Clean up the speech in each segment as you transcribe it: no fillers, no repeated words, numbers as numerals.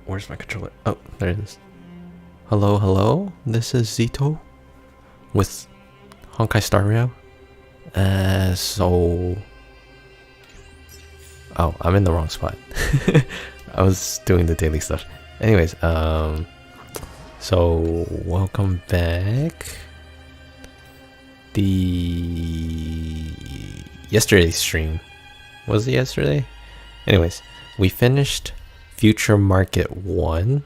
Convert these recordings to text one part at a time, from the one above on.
Where's my controller? Oh, there it is. Hello, hello. This is Zito with Honkai Star Rail. Oh, I'm in the wrong spot. I was doing the daily stuff. Anyways, so welcome back. Yesterday's stream. Was it yesterday? Anyways, we finished Future Market 1.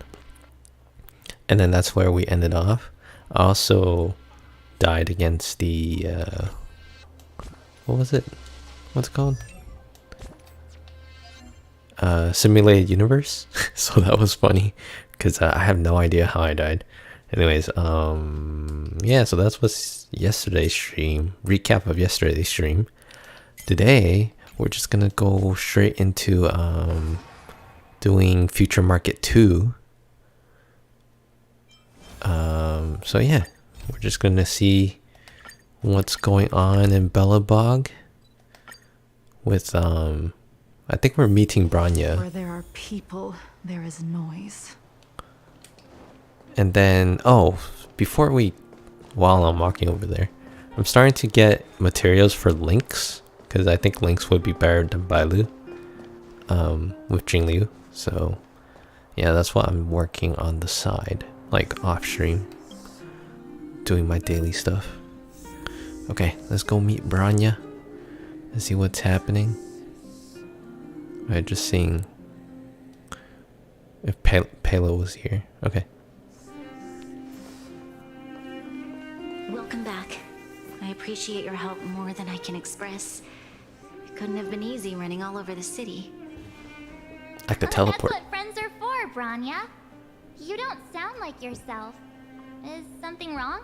And then that's where we ended off. I also died against the what was it? What's it called? Simulated Universe. So that was funny because I have no idea how I died. Anyways, yeah, so that's what's yesterday's stream. Recap of yesterday's stream. Today we're just gonna go straight into doing Future Market 2. So yeah, we're just gonna see what's going on in Belobog with I think we're meeting Branya. Where there are people, there is noise. And then while I'm walking over there, I'm starting to get materials for Lynx because I think Lynx would be better than Bailu with Jingliu. So yeah, that's what I'm working on the side, like off stream, doing my daily stuff. Okay, let's go meet Branya and see what's happening. Alright, just seeing if Palo was here. Okay. Welcome back. I appreciate your help more than I can express. It couldn't have been easy running all over the city. I could teleport. That's what friends are for, Branya. You don't sound like yourself. Is something wrong?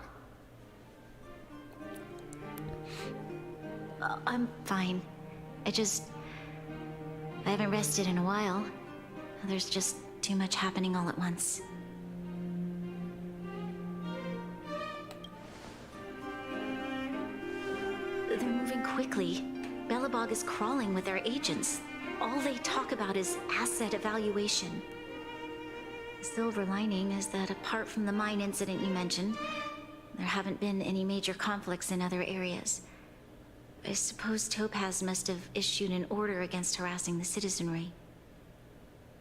I'm fine. I haven't rested in a while. There's just too much happening all at once. They're moving quickly. Belobog is crawling with their agents. All they talk about is asset evaluation. The silver lining is that apart from the mine incident you mentioned, there haven't been any major conflicts in other areas. I suppose Topaz must have issued an order against harassing the citizenry.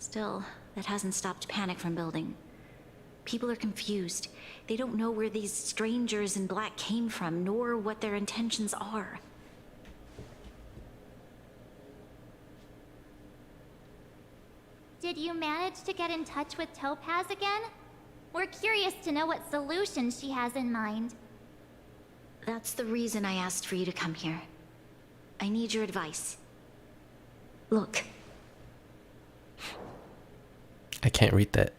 Still, that hasn't stopped panic from building. People are confused. They don't know where these strangers in black came from, nor what their intentions are. Did you manage to get in touch with Topaz again? We're curious to know what solutions she has in mind. That's the reason I asked for you to come here. I need your advice. Look. I can't read that.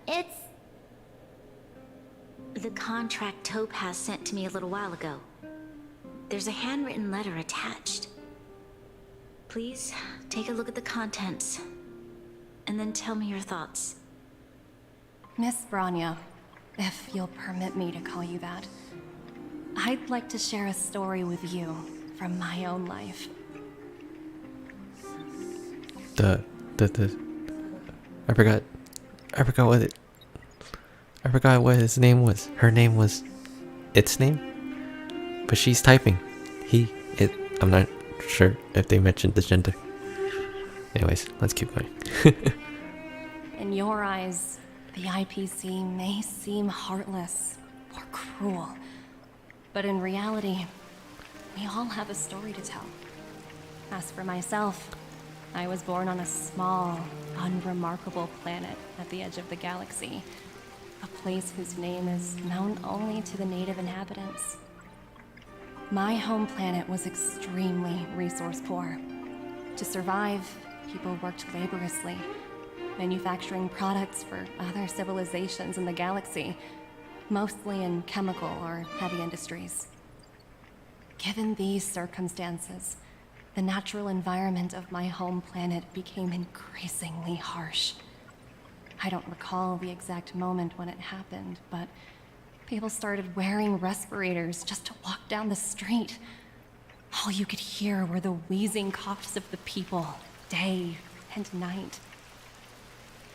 It's... The contract Topaz sent to me a little while ago. There's a handwritten letter attached. Please, take a look at the contents, and then tell me your thoughts. Miss Branya, if you'll permit me to call you that, I'd like to share a story with you from my own life. I forgot what his name was. Her name was its name, but she's typing it. I'm not sure if they mentioned the gender. Anyways, let's keep going. In your eyes, the IPC may seem heartless or cruel, but in reality, we all have a story to tell. As for myself, I was born on a small, unremarkable planet at the edge of the galaxy, a place whose name is known only to the native inhabitants. My home planet was extremely resource poor. To survive, people worked laboriously, manufacturing products for other civilizations in the galaxy, mostly in chemical or heavy industries. Given these circumstances, the natural environment of my home planet became increasingly harsh. I don't recall the exact moment when it happened, but people started wearing respirators just to walk down the street. All you could hear were the wheezing coughs of the people, day and night.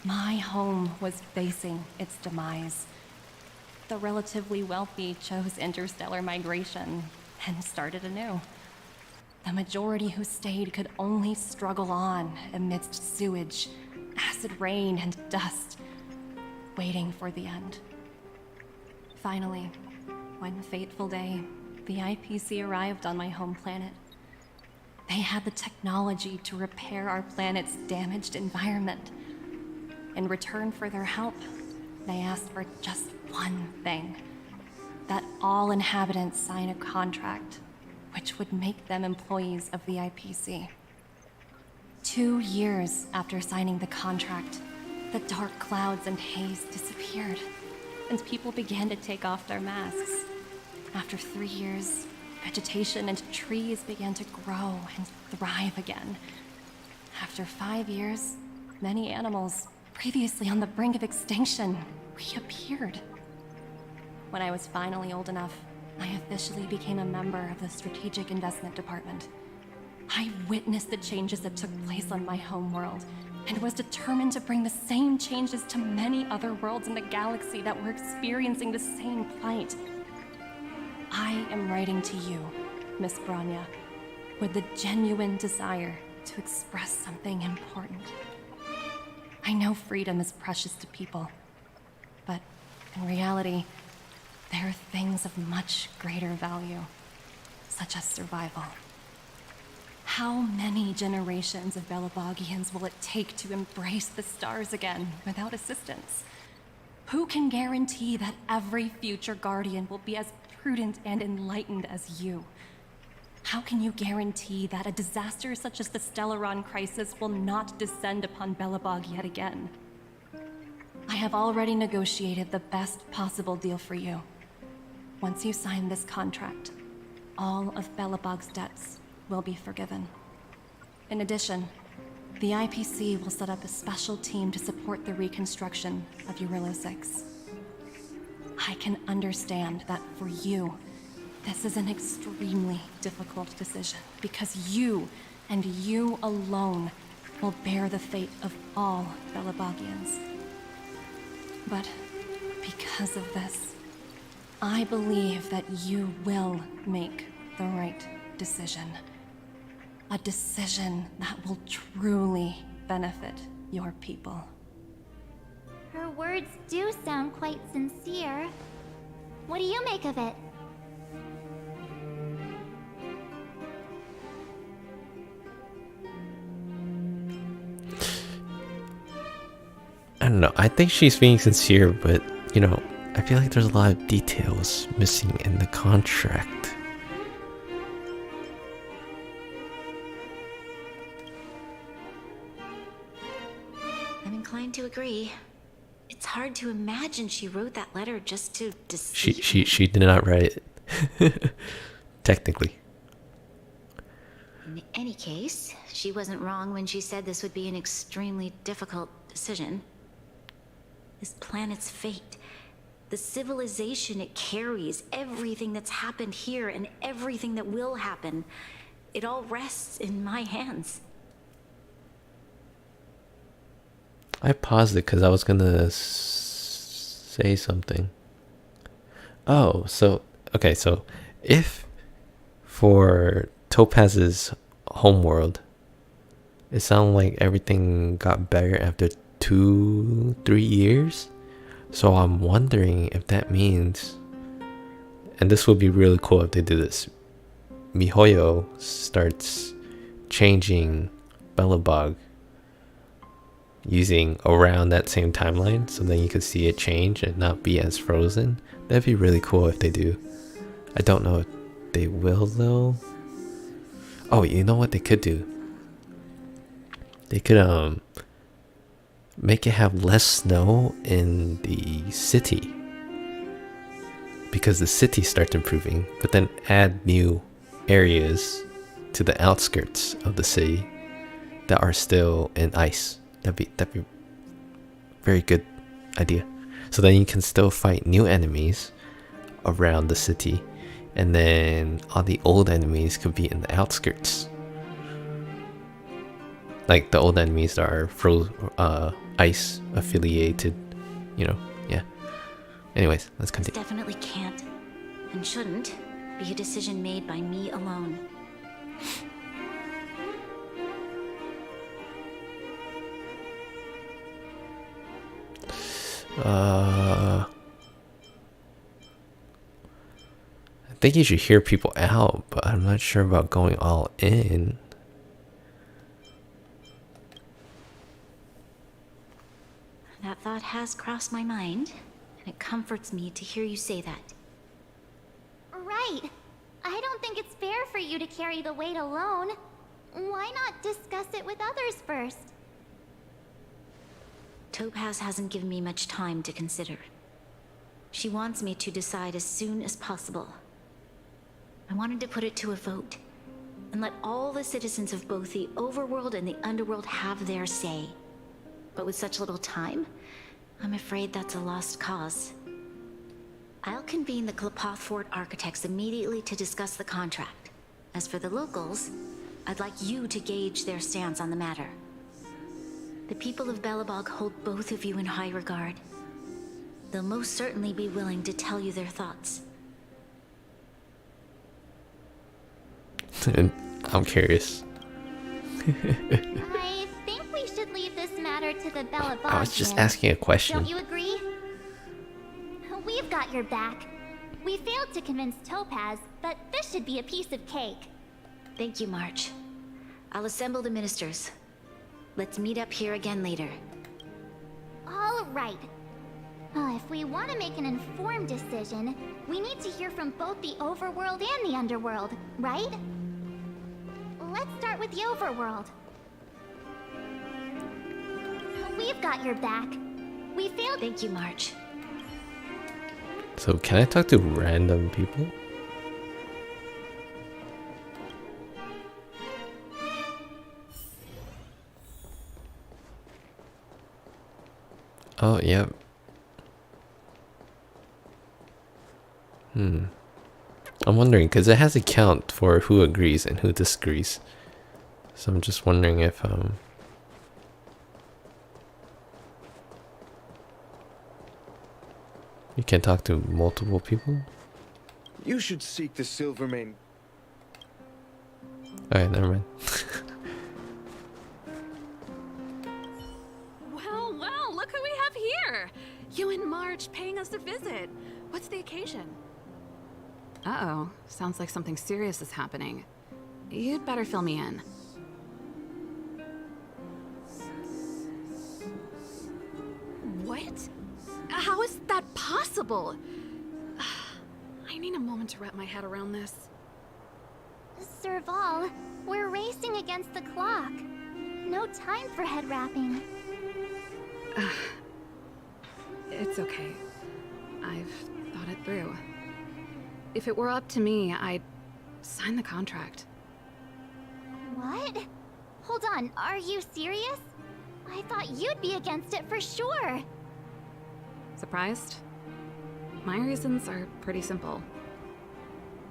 My home was facing its demise. The relatively wealthy chose interstellar migration and started anew. The majority who stayed could only struggle on amidst sewage, acid rain, and dust, waiting for the end. Finally, one fateful day, the IPC arrived on my home planet. They had the technology to repair our planet's damaged environment. In return for their help, they asked for just one thing: that all inhabitants sign a contract which would make them employees of the IPC. 2 years after signing the contract, the dark clouds and haze disappeared, and people began to take off their masks. After 3 years, vegetation and trees began to grow and thrive again. After 5 years, many animals, previously on the brink of extinction, reappeared. When I was finally old enough, I officially became a member of the Strategic Investment Department. I witnessed the changes that took place on my homeworld, and was determined to bring the same changes to many other worlds in the galaxy that were experiencing the same plight. I am writing to you, Miss Branya, with the genuine desire to express something important. I know freedom is precious to people, but in reality, there are things of much greater value, such as survival. How many generations of Belobogians will it take to embrace the stars again without assistance? Who can guarantee that every future Guardian will be as prudent and enlightened as you? How can you guarantee that a disaster such as the Stellaron crisis will not descend upon Belobog yet again? I have already negotiated the best possible deal for you. Once you sign this contract, all of Belobog's debts will be forgiven. In addition, the IPC will set up a special team to support the reconstruction of Eurilo 6. I can understand that for you, this is an extremely difficult decision, because you, and you alone, will bear the fate of all Belobogians. But because of this, I believe that you will make the right decision. A decision that will truly benefit your people. Her words do sound quite sincere. What do you make of it? I don't know. I think she's being sincere, but, you know, I feel like there's a lot of details missing in the contract. I'm inclined to agree. It's hard to imagine she wrote that letter just to deceive. She did not write it. Technically. In any case, she wasn't wrong when she said this would be an extremely difficult decision. This planet's fate, the civilization it carries, everything that's happened here and everything that will happen, it all rests in my hands. I paused it because I was gonna say something. Oh, so okay, so if for Topaz's homeworld, it sounded like everything got better after 2-3 years. So I'm wondering if that means, and this would be really cool if they do this, MiHoYo starts changing Belobog using around that same timeline, so then you could see it change and not be as frozen. That'd be really cool if they do. I don't know if they will though. Oh, you know what they could do? They could make it have less snow in the city, because the city starts improving, but then add new areas to the outskirts of the city that are still in ice. That'd be very good idea. So then you can still fight new enemies around the city, and then all the old enemies could be in the outskirts. Like the old enemies that are ice affiliated, you know. Yeah. Anyways, let's continue. Definitely can't and shouldn't be a decision made by me alone. I think you should hear people out, but I'm not sure about going all in. That thought has crossed my mind, and it comforts me to hear you say that. Right. I don't think it's fair for you to carry the weight alone. Why not discuss it with others first? Topaz hasn't given me much time to consider. She wants me to decide as soon as possible. I wanted to put it to a vote, and let all the citizens of both the overworld and the underworld have their say. But with such little time, I'm afraid that's a lost cause. I'll convene the Klapoth Fort architects immediately to discuss the contract. As for the locals, I'd like you to gauge their stance on the matter. The people of Belobog hold both of you in high regard. They'll most certainly be willing to tell you their thoughts. And I'm curious. I think we should leave this matter to the Belobog. I was just asking a question. Don't you agree? We've got your back. We failed to convince Topaz, but this should be a piece of cake. Thank you, March. I'll assemble the ministers. Let's meet up here again later. All right. If we want to make an informed decision, we need to hear from both the overworld and the underworld, right? Let's start with the overworld. We've got your back. We failed. Thank you, March. So can I talk to random people? Oh, yeah. I'm wondering, because it has a count for who agrees and who disagrees. So I'm just wondering if, you can talk to multiple people? You should seek the Silvermane. Alright, never mind. Well, look who we have here! You and March paying us a visit. What's the occasion? Uh-oh, sounds like something serious is happening. You'd better fill me in. What? How is that possible? I need a moment to wrap my head around this. Serval, we're racing against the clock. No time for head wrapping. It's okay. I've thought it through. If it were up to me, I'd sign the contract. What? Hold on, are you serious? I thought you'd be against it for sure. Surprised? My reasons are pretty simple.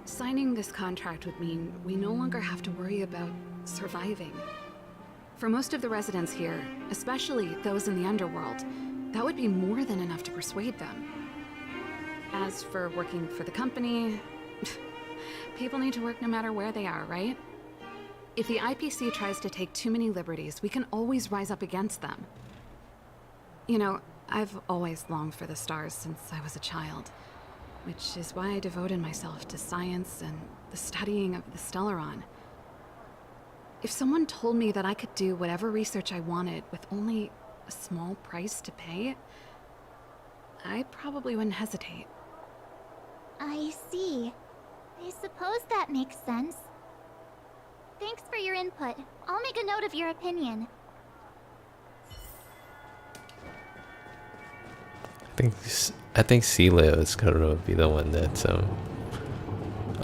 Signing this contract would mean we no longer have to worry about surviving. For most of the residents here, especially those in the underworld, that would be more than enough to persuade them. As for working for the company, people need to work no matter where they are, right? If the IPC tries to take too many liberties, we can always rise up against them. You know, I've always longed for the stars since I was a child, which is why I devoted myself to science and the studying of the Stellaron. If someone told me that I could do whatever research I wanted with only a small price to pay, I probably wouldn't hesitate. I see. I suppose that makes sense. Thanks for your input. I'll make a note of your opinion. I think Celia is gonna be the one that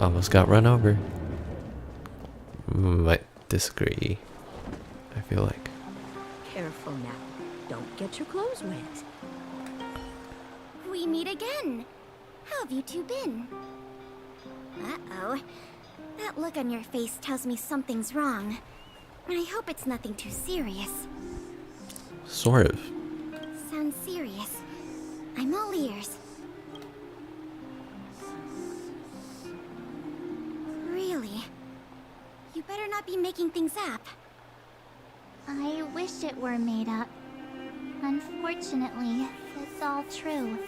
almost got run over. Might disagree. I feel like. Careful now. Don't get your clothes wet. We meet again. How have you two been? Uh-oh. That look on your face tells me something's wrong. I hope it's nothing too serious. Sort of. Sounds serious. I'm all ears. Really? You better not be making things up. I wish it were made up. Unfortunately, it's all true.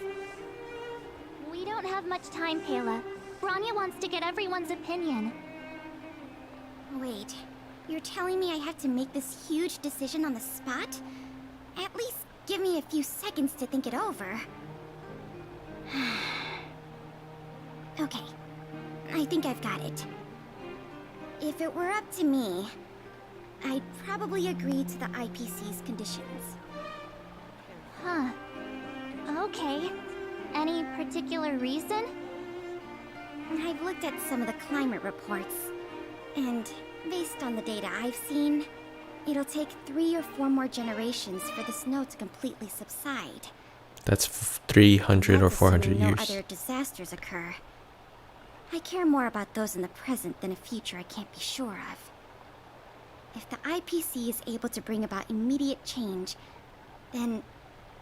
We don't have much time, Kayla. Branya wants to get everyone's opinion. Wait, you're telling me I have to make this huge decision on the spot? At least give me a few seconds to think it over. Okay, I think I've got it. If it were up to me, I'd probably agree to the IPC's conditions. Huh. Okay. Any particular reason? I've looked at some of the climate reports, and based on the data I've seen, it'll take 3 or 4 more generations for the snow to completely subside. That's 300 or 400 no years. other disasters occur. I care more about those in the present than a future I can't be sure of. If the IPC is able to bring about immediate change, then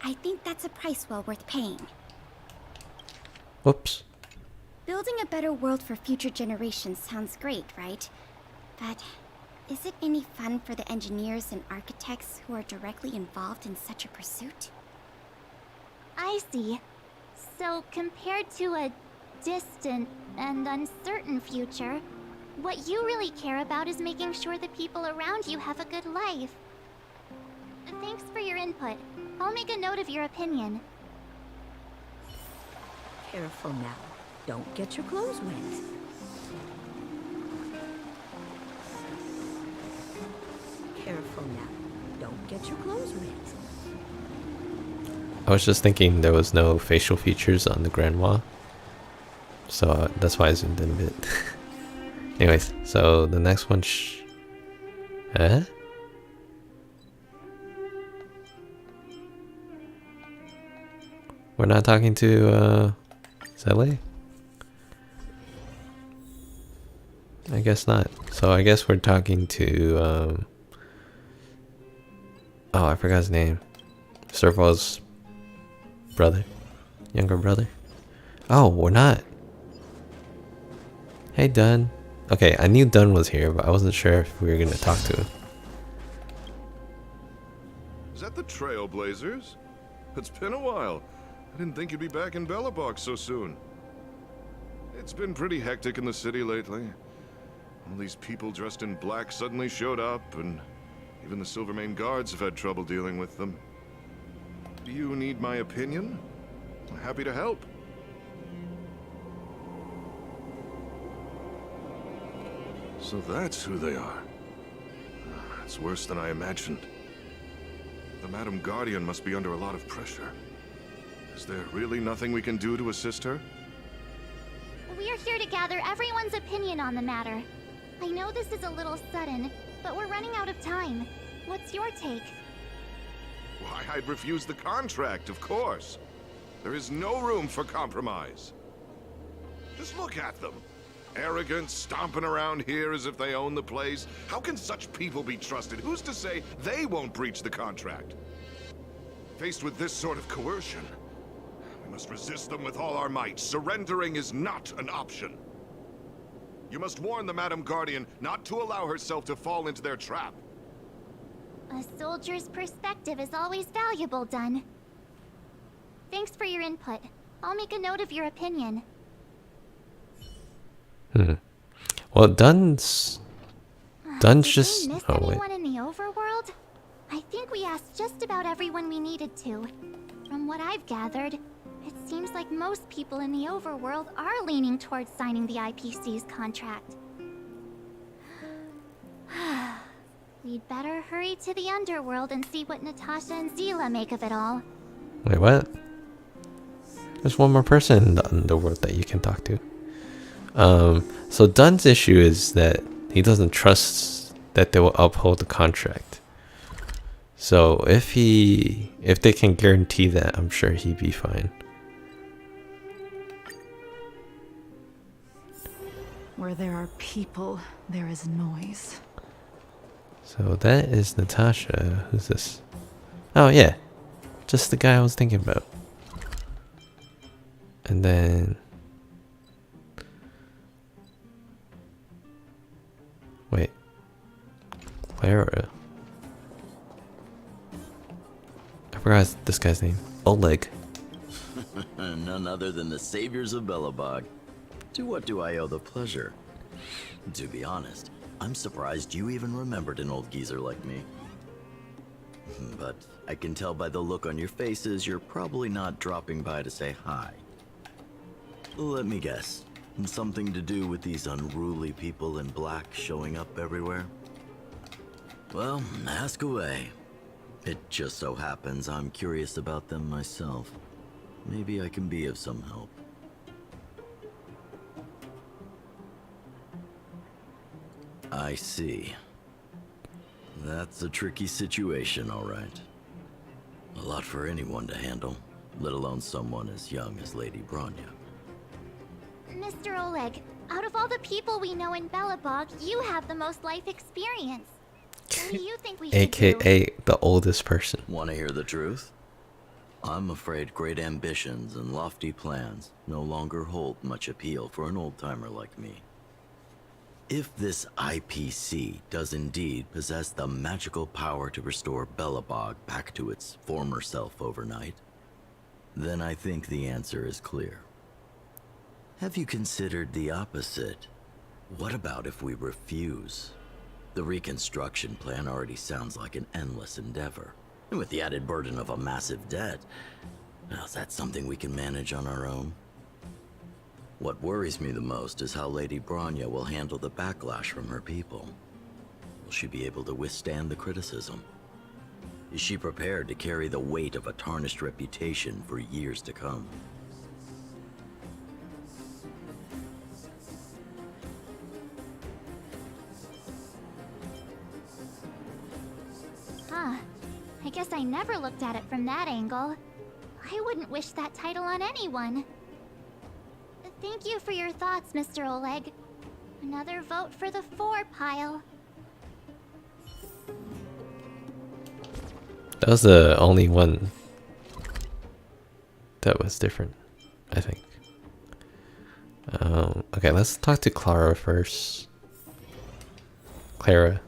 I think that's a price well worth paying. Whoops. Building a better world for future generations sounds great, right? But is it any fun for the engineers and architects who are directly involved in such a pursuit? I see. So compared to a distant and uncertain future, what you really care about is making sure the people around you have a good life. Thanks for your input. I'll make a note of your opinion. Careful now. Don't get your clothes wet. Careful now. Don't get your clothes wet. I was just thinking there was no facial features on the Grandma. So that's why I zoomed in a bit. Anyways, so the next one Huh? We're not talking to Zele? I guess not. So I guess we're talking to oh, I forgot his name. Serval's brother. Younger brother. Oh, we're not. Hey Dunn. Okay, I knew Dunn was here, but I wasn't sure if we were gonna talk to him. Is that the Trailblazers? It's been a while. I didn't think you'd be back in Belobog so soon. It's been pretty hectic in the city lately. All these people dressed in black suddenly showed up, and even the Silvermane guards have had trouble dealing with them. Do you need my opinion? I'm happy to help. So that's who they are. It's worse than I imagined. The Madam Guardian must be under a lot of pressure. Is there really nothing we can do to assist her? We're here to gather everyone's opinion on the matter. I know this is a little sudden, but we're running out of time. What's your take? Why, I'd refuse the contract, of course. There is no room for compromise. Just look at them. Arrogant, stomping around here as if they own the place. How can such people be trusted? Who's to say they won't breach the contract? Faced with this sort of coercion, we must resist them with all our might. Surrendering is not an option. You must warn the Madam Guardian not to allow herself to fall into their trap. A soldier's perspective is always valuable, Dunn. Thanks for your input. I'll make a note of your opinion. Well, Dunn's just... Did we miss Oh, wait. anyone in the overworld? I think we asked just about everyone we needed to. From what I've gathered, it seems like most people in the overworld are leaning towards signing the IPC's contract. We'd better hurry to the underworld and see what Natasha and Zila make of it all. Wait, what? There's one more person in the underworld that you can talk to. So Dunn's issue is that he doesn't trust that they will uphold the contract. So if they can guarantee that, I'm sure he'd be fine. Where there are people, there is noise. So that is Natasha. Who's this? Oh yeah, just the guy I was thinking about. And then wait, Clara. I forgot this guy's name. Oleg. None other than the saviors of Belobog. To what do I owe the pleasure? To be honest, I'm surprised you even remembered an old geezer like me. But I can tell by the look on your faces you're probably not dropping by to say hi. Let me guess. Something to do with these unruly people in black showing up everywhere? Well, ask away. It just so happens I'm curious about them myself. Maybe I can be of some help. I see. That's a tricky situation, all right. A lot for anyone to handle, let alone someone as young as Lady Bronya. Mr. Oleg, out of all the people we know in Belobog, you have the most life experience. What do you think we should do? AKA the oldest person. Want to hear the truth? I'm afraid great ambitions and lofty plans no longer hold much appeal for an old-timer like me. If this IPC does indeed possess the magical power to restore Belobog back to its former self overnight, then I think the answer is clear. Have you considered the opposite? What about if we refuse? The reconstruction plan already sounds like an endless endeavor. And with the added burden of a massive debt, now is that something we can manage on our own? What worries me the most is how Lady Bronya will handle the backlash from her people. Will she be able to withstand the criticism? Is she prepared to carry the weight of a tarnished reputation for years to come? Huh. I guess I never looked at it from that angle. I wouldn't wish that title on anyone. Thank you for your thoughts, Mr. Oleg. Another vote for the 4 pile. That was the only one that was different, I think. Okay, let's talk to Clara first. Clara.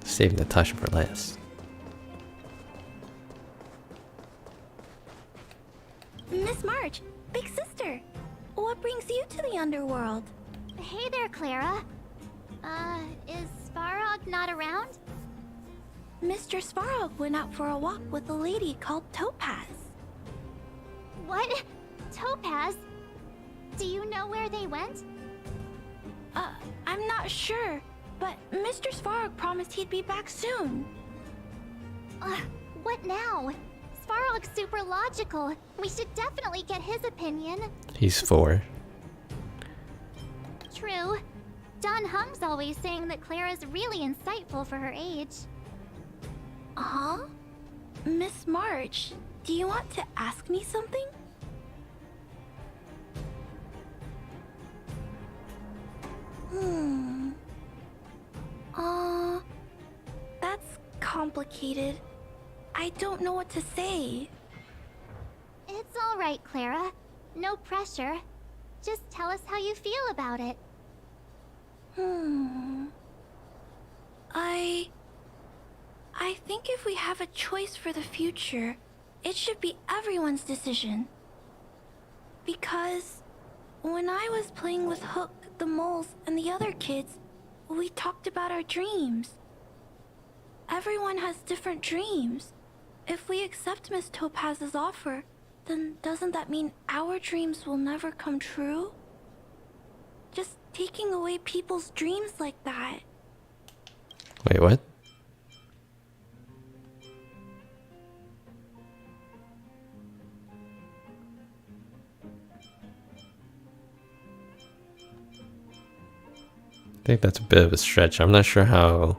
Save Natasha for last. Miss March, big sister, what brings you to the underworld? Hey there, Clara. Is Svarog not around? Mr. Svarog went out for a walk with a lady called Topaz. What? Topaz? Do you know where they went? I'm not sure, but Mr. Svarog promised he'd be back soon. What now? Svarog's super logical. We should definitely get his opinion. He's 4. True. Don Hung's always saying that Clara's really insightful for her age. Huh? Miss March, do you want to ask me something? That's complicated. I don't know what to say. It's all right, Clara. No pressure. Just tell us how you feel about it. I think if we have a choice for the future, it should be everyone's decision. Because when I was playing with Hook, the moles, and the other kids, we talked about our dreams. Everyone has different dreams. If we accept Miss Topaz's offer, then doesn't that mean our dreams will never come true? Just taking away people's dreams like that. Wait, what? I think that's a bit of a stretch. I'm not sure how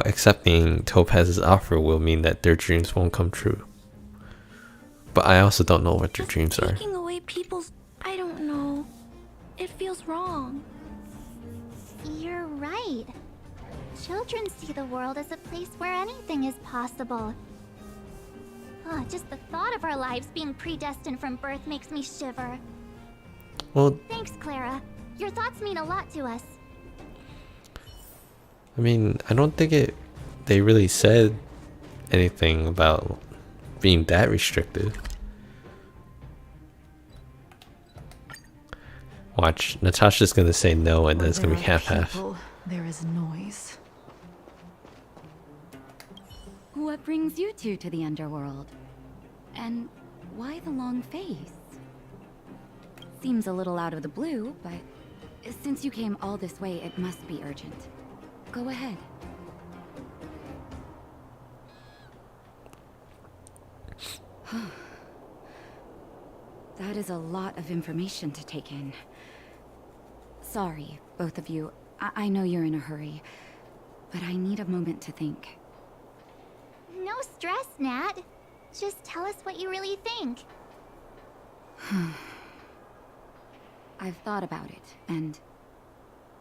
accepting Topaz's offer will mean that their dreams won't come true. But I also don't know what your Just dreams are. taking away people's... I don't know. It feels wrong. You're right. Children see the world as a place where anything is possible. Oh, just the thought of our lives being predestined from birth makes me shiver. Well, Thanks, Clara. Your thoughts mean a lot to us. I mean, I don't think they really said anything about being that restrictive. Watch, Natasha's gonna say no, and then it's gonna be half-half. There is noise. What brings you two to the underworld? And why the long face? Seems a little out of the blue, but since you came all this way, it must be urgent. Go ahead. That is a lot of information to take in. Sorry, both of you. I know you're in a hurry, but I need a moment to think. No stress, Nat. Just tell us what you really think. I've thought about it, and...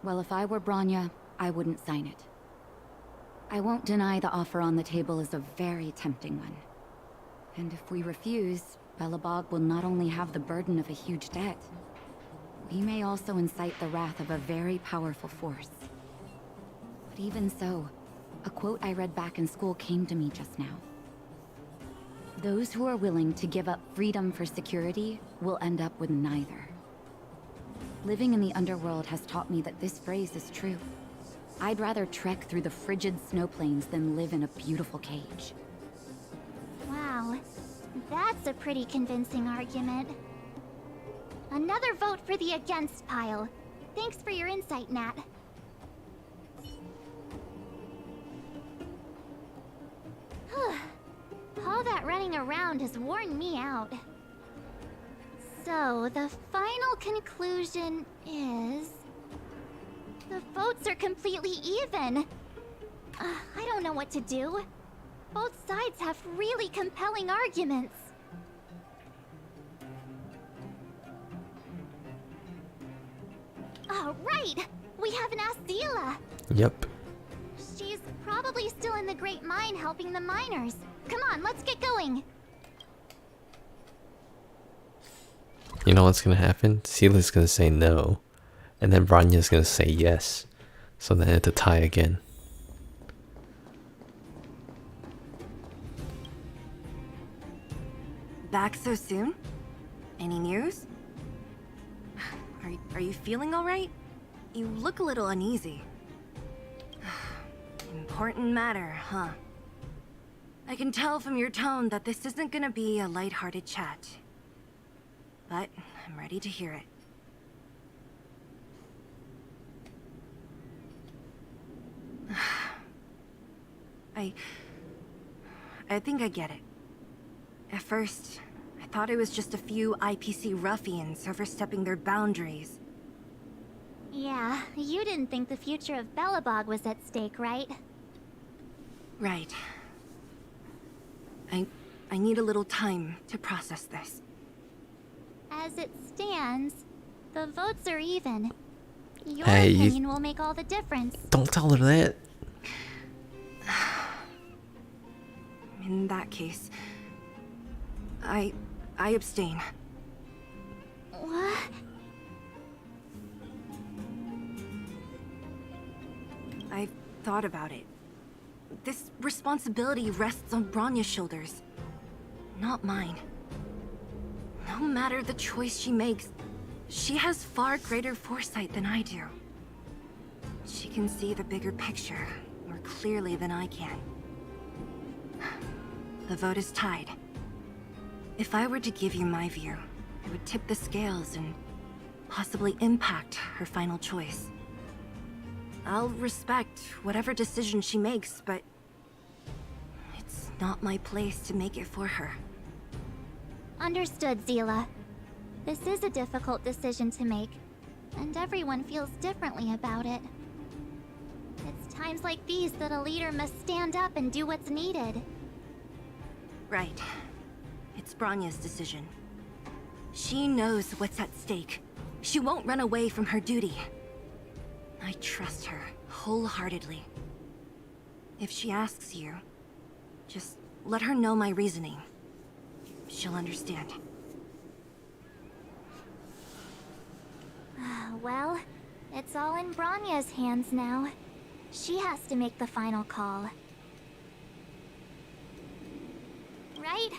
well, if I were Bronya, I wouldn't sign it. I won't deny the offer on the table is a very tempting one. And if we refuse, Belobog will not only have the burden of a huge debt, we may also incite the wrath of a very powerful force. But even so, a quote I read back in school came to me just now. Those who are willing to give up freedom for security will end up with neither. Living in the underworld has taught me that this phrase is true. I'd rather trek through the frigid snow plains than live in a beautiful cage. Wow, that's a pretty convincing argument. Another vote for the against pile. Thanks for your insight, Nat. All that running around has worn me out. So, the final conclusion is... the votes are completely even. I don't know what to do. Both sides have really compelling arguments. Oh, right! We haven't asked Zila. Yep. She's probably still in the Great Mine helping the miners. Come on, let's get going. You know what's gonna happen? Sela's gonna say no, and then Bronya's gonna say yes. So then it's a tie again. Back so soon? Any news? Are you feeling all right? You look a little uneasy. Important matter, huh? I can tell from your tone that this isn't gonna be a lighthearted chat. But I'm ready to hear it. I think I get it. At first, I thought it was just a few IPC ruffians overstepping their boundaries. Yeah, you didn't think the future of Belobog was at stake, right? Right. I need a little time to process this. As it stands, the votes are even. Your Hey, opinion will make all the difference. Don't tell her that. In that case, I abstain. What? I've thought about it. This responsibility rests on Bronya's shoulders, not mine. No matter the choice she makes, she has far greater foresight than I do. She can see the bigger picture more clearly than I can. The vote is tied. If I were to give you my view, it would tip the scales and possibly impact her final choice. I'll respect whatever decision she makes, but it's not my place to make it for her. Understood, Zila. This is a difficult decision to make, and everyone feels differently about it. It's times like these that a leader must stand up and do what's needed. Right. It's Branya's decision. She knows what's at stake. She won't run away from her duty. I trust her wholeheartedly. If she asks you, just let her know my reasoning. She'll understand. Well, it's all in Branya's hands now. She has to make the final call. Right?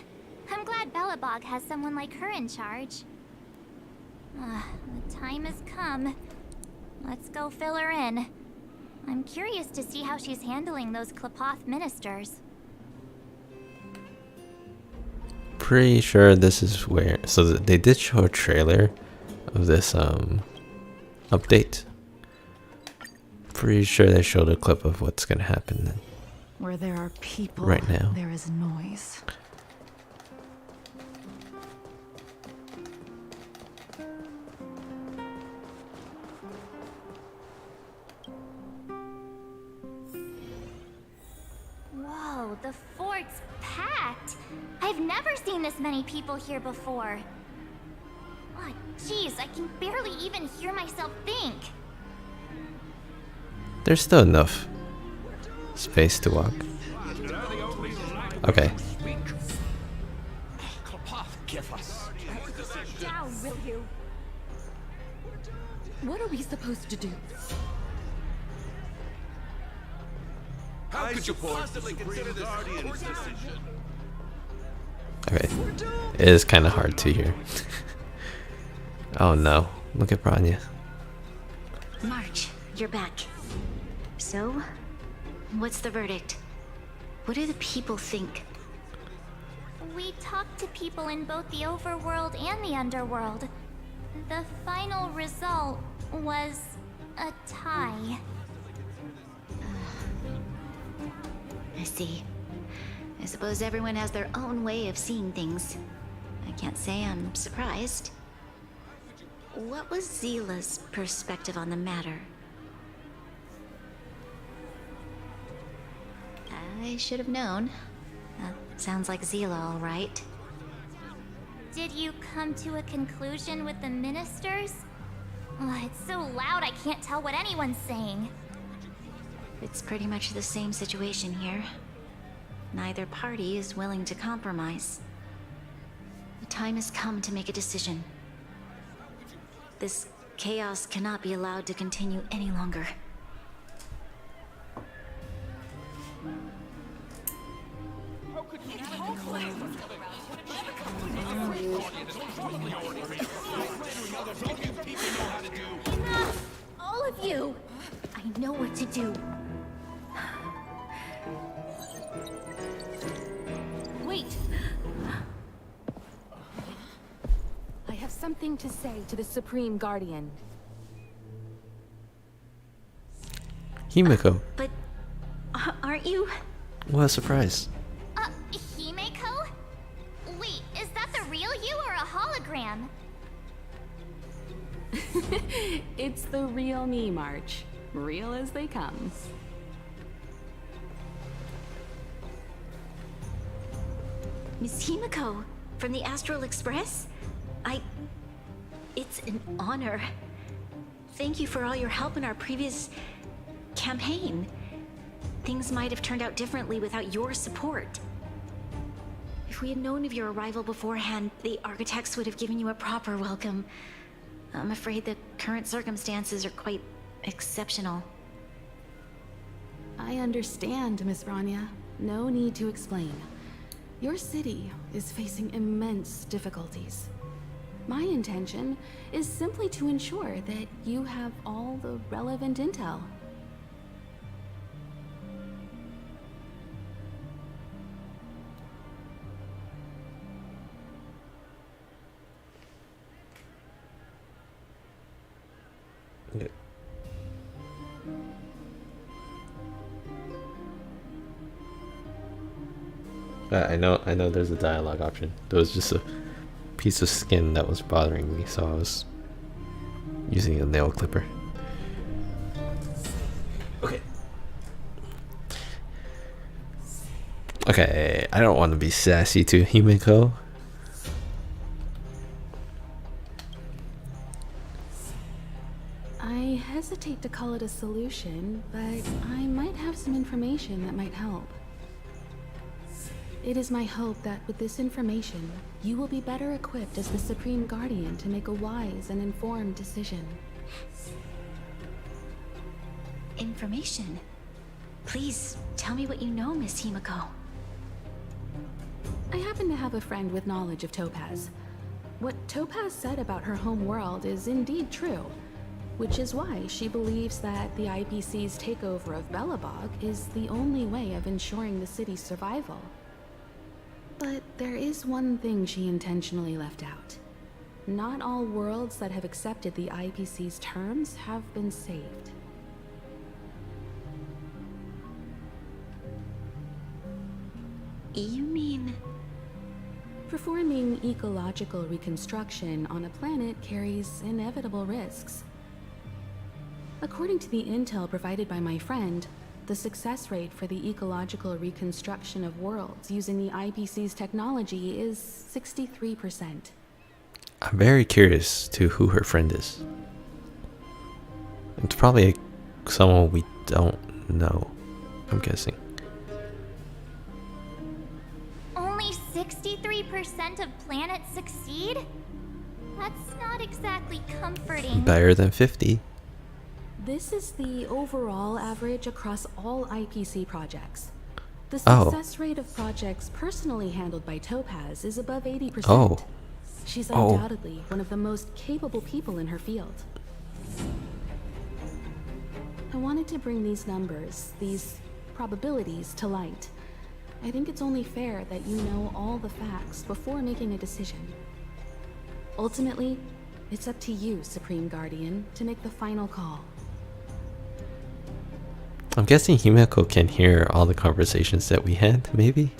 I'm glad Belobog has someone like her in charge. The time has come. Let's go fill her in. I'm curious to see how she's handling those Klapoth ministers. Pretty sure this is where. So they did show a trailer of this update. Pretty sure they showed a clip of what's gonna happen then. Where there are people, right now. there is noise. Whoa, the fort's packed. I've never seen this many people here before. Oh, jeez, I can barely even hear myself think. There's still enough space to walk. Okay. Down, will you? What are we supposed to do? How could you possibly consider this Guardian's decision? Okay. It is kind of hard to hear. Oh no. Look at Branya. March, you're back. So, what's the verdict? What do the people think? We talked to people in both the overworld and the underworld. The final result was a tie. I see. I suppose everyone has their own way of seeing things. I can't say I'm surprised. What was Zila's perspective on the matter? I should have known. That sounds like Zila, all right. Did you come to a conclusion with the ministers? Oh, it's so loud I can't tell what anyone's saying. It's pretty much the same situation here. Neither party is willing to compromise. The time has come to make a decision. This chaos cannot be allowed to continue any longer. Enough! All of you! I know what to do. Wait! I have something to say to the Supreme Guardian. Himiko. But aren't you? What a surprise. Himeko? Wait, is that the real you or a hologram? It's the real me, March. Real as they come. Miss Himiko, from the Astral Express? It's an honor. Thank you for all your help in our previous campaign. Things might have turned out differently without your support. If we had known of your arrival beforehand, the architects would have given you a proper welcome. I'm afraid the current circumstances are quite exceptional. I understand, Miss Rania. No need to explain. Your city is facing immense difficulties. My intention is simply to ensure that you have all the relevant intel. Yeah. I know there's a dialogue option. There was just a piece of skin that was bothering me, so I was using a nail clipper. Okay. Okay, I don't want to be sassy to Himiko, hesitate to call it a solution, but I might have some information that might help. It is my hope that with this information, you will be better equipped as the Supreme Guardian to make a wise and informed decision. Information? Please, tell me what you know, Miss Himiko. I happen to have a friend with knowledge of Topaz. What Topaz said about her home world is indeed true, which is why she believes that the IPC's takeover of Belobog is the only way of ensuring the city's survival. But there is one thing she intentionally left out. Not all worlds that have accepted the IPC's terms have been saved. You mean... Performing ecological reconstruction on a planet carries inevitable risks. According to the intel provided by my friend, the success rate for the ecological reconstruction of worlds using the IPC's technology is 63%. I'm very curious to who her friend is. It's probably someone we don't know, I'm guessing. Only 63% of planets succeed? That's not exactly comforting. Better than 50. This is the overall average across all IPC projects. The Oh. success rate of projects personally handled by Topaz is above 80%. Oh. She's Oh. undoubtedly one of the most capable people in her field. I wanted to bring these numbers, these probabilities, to light. I think it's only fair that you know all the facts before making a decision. Ultimately, it's up to you, Supreme Guardian, to make the final call. I'm guessing Himeko can hear all the conversations that we had, maybe?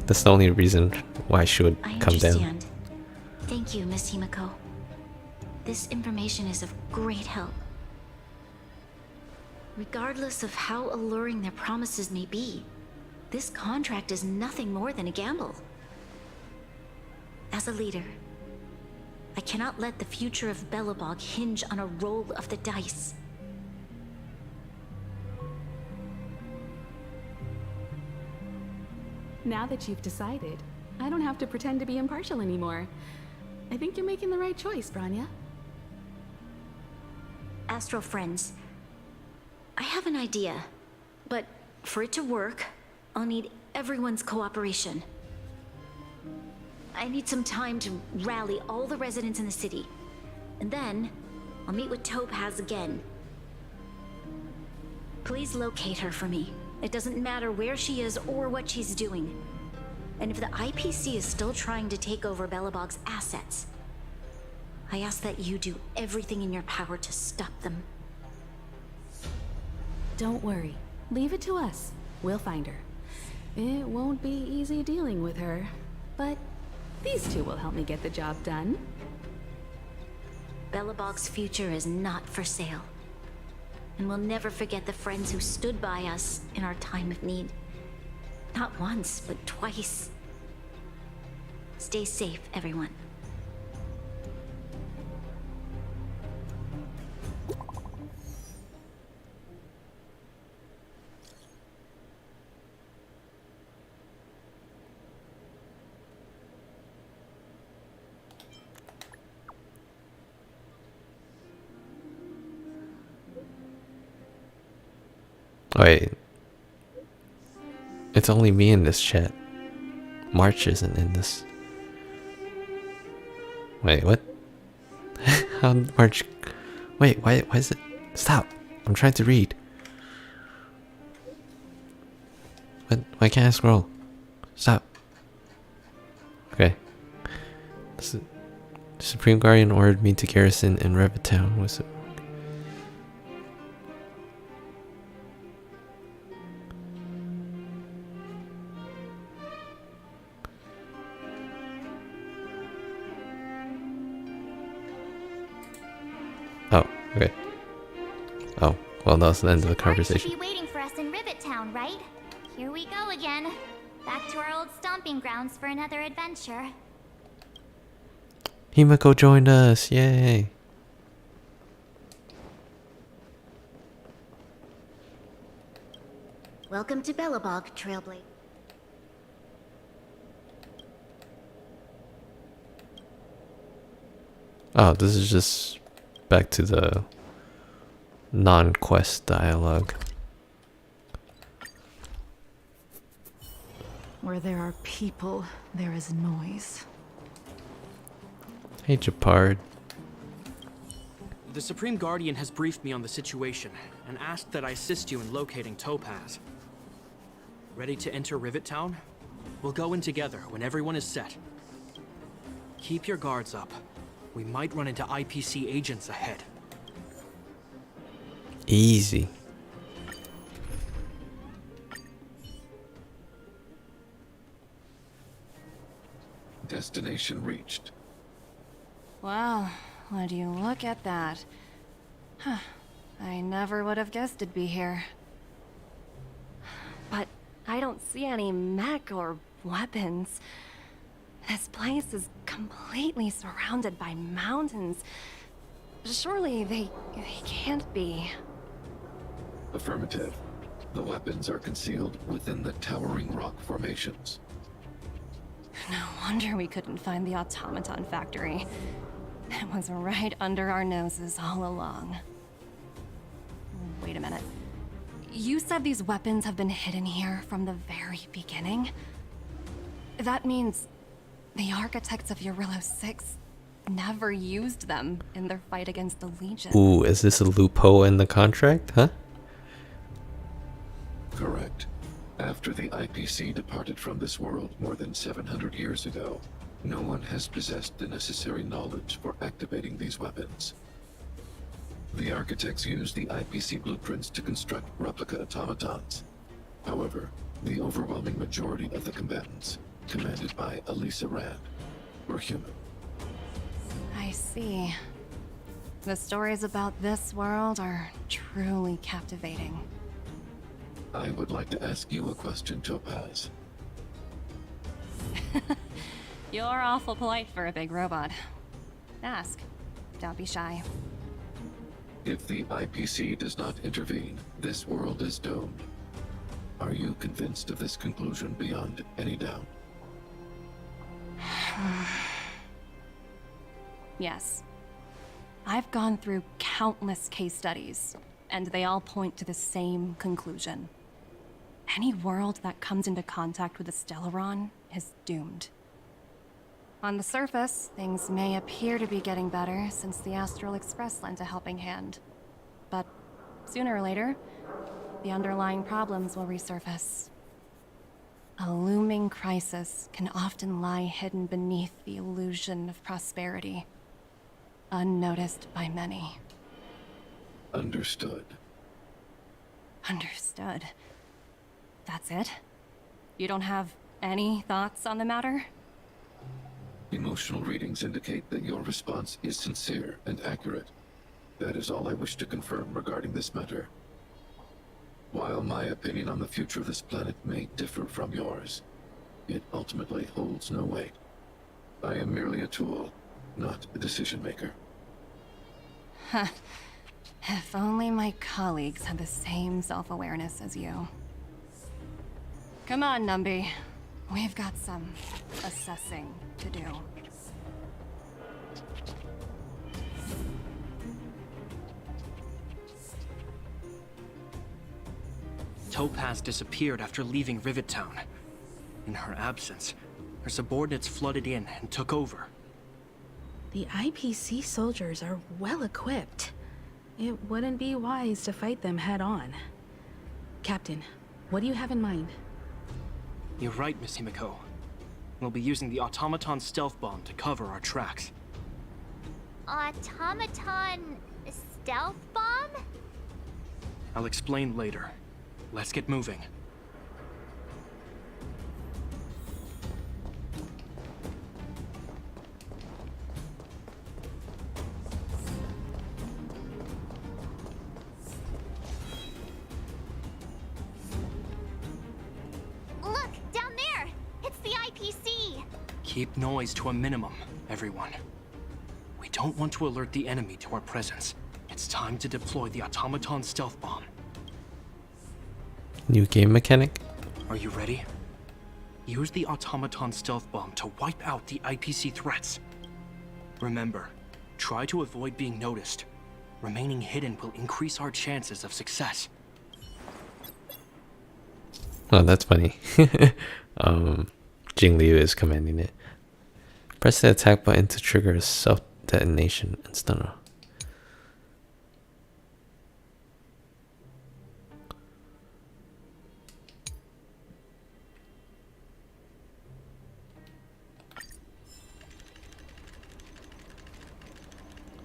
That's the only reason why she would I come down. understand. Thank you, Miss Himiko. This information is of great help. Regardless of how alluring their promises may be, this contract is nothing more than a gamble. As a leader, I cannot let the future of Belobog hinge on a roll of the dice. Now that you've decided, I don't have to pretend to be impartial anymore. I think you're making the right choice, Branya. Astral friends, I have an idea, but for it to work, I'll need everyone's cooperation. I need some time to rally all the residents in the city, and then I'll meet with Topaz again. Please locate her for me. It doesn't matter where she is or what she's doing. And if the IPC is still trying to take over Belobog's assets, I ask that you do everything in your power to stop them. Don't worry. Leave it to us. We'll find her. It won't be easy dealing with her, but these two will help me get the job done. Belobog's future is not for sale. And we'll never forget the friends who stood by us in our time of need. Not once, but twice. Stay safe, everyone. Wait. It's only me in this chat. March isn't in this. Wait, what? How March? Wait, why is it? Stop! I'm trying to read. What? Why can't I scroll? Stop. Okay. The Supreme Guardian ordered me to garrison in Revitown. Was it? Oh, okay. Oh, well, that was the end of the conversation. Should be waiting for us in Rivet Town, right? Here we go again. Back to our old stomping grounds for another adventure. Himeko joined us, yay! Welcome to Belobog, Trailblade. Oh, this is just back to the non-quest dialogue. Where there are people, there is noise. Hey, Japard. The Supreme Guardian has briefed me on the situation and asked that I assist you in locating Topaz. Ready to enter Rivet Town? We'll go in together when everyone is set. Keep your guards up. We might run into IPC agents ahead. Easy. Destination reached. Well, would you look at that? Huh. I never would have guessed it'd be here. But I don't see any mech or weapons. This place is completely surrounded by mountains. Surely they can't be. Affirmative. The weapons are concealed within the towering rock formations. No wonder we couldn't find the automaton factory. It was right under our noses all along. Wait a minute. You said these weapons have been hidden here from the very beginning? That means the architects of Eurillo 6 never used them in their fight against the Legion. Ooh, is this a loophole in the contract, huh? Correct. After the IPC departed from this world more than 700 years ago, no one has possessed the necessary knowledge for activating these weapons. The architects used the IPC blueprints to construct replica automatons. However, the overwhelming majority of the combatants, commanded by Elisa Rand, were human. I see. The stories about this world are truly captivating. I would like to ask you a question, Topaz. You're awful polite for a big robot. Ask. Don't be shy. If the IPC does not intervene, this world is doomed. Are you convinced of this conclusion beyond any doubt? Yes. I've gone through countless case studies, and they all point to the same conclusion. Any world that comes into contact with a Stellaron is doomed. On the surface, things may appear to be getting better since the Astral Express lent a helping hand. But sooner or later, the underlying problems will resurface. A looming crisis can often lie hidden beneath the illusion of prosperity, unnoticed by many. Understood. Understood. That's it? You don't have any thoughts on the matter? Emotional readings indicate that your response is sincere and accurate. That is all I wish to confirm regarding this matter. While my opinion on the future of this planet may differ from yours, it ultimately holds no weight. I am merely a tool, not a decision maker. Huh. If only my colleagues had the same self-awareness as you. Come on, Numby. We've got some assessing to do. Topaz disappeared after leaving Rivet Town. In her absence, her subordinates flooded in and took over. The IPC soldiers are well equipped. It wouldn't be wise to fight them head on. Captain, what do you have in mind? You're right, Miss Himiko. We'll be using the automaton stealth bomb to cover our tracks. Automaton stealth bomb? I'll explain later. Let's get moving. Look, down there! It's the IPC! Keep noise to a minimum, everyone. We don't want to alert the enemy to our presence. It's time to deploy the automaton stealth bomb. New game mechanic? Are you ready? Use the automaton stealth bomb to wipe out the IPC threats. Remember, try to avoid being noticed. Remaining hidden will increase our chances of success. Oh, that's funny. Jing Liu is commanding it. Press the attack button to trigger a self-detonation and stunner.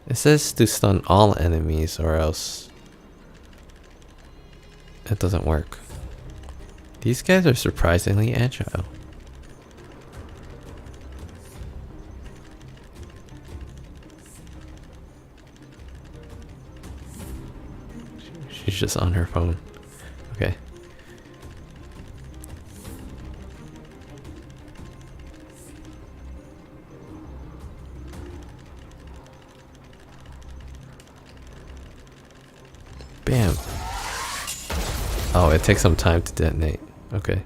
It says to stun all enemies or else it doesn't work. These guys are surprisingly agile. She's just on her phone. Okay. Bam. Oh, it takes some time to detonate. Okay.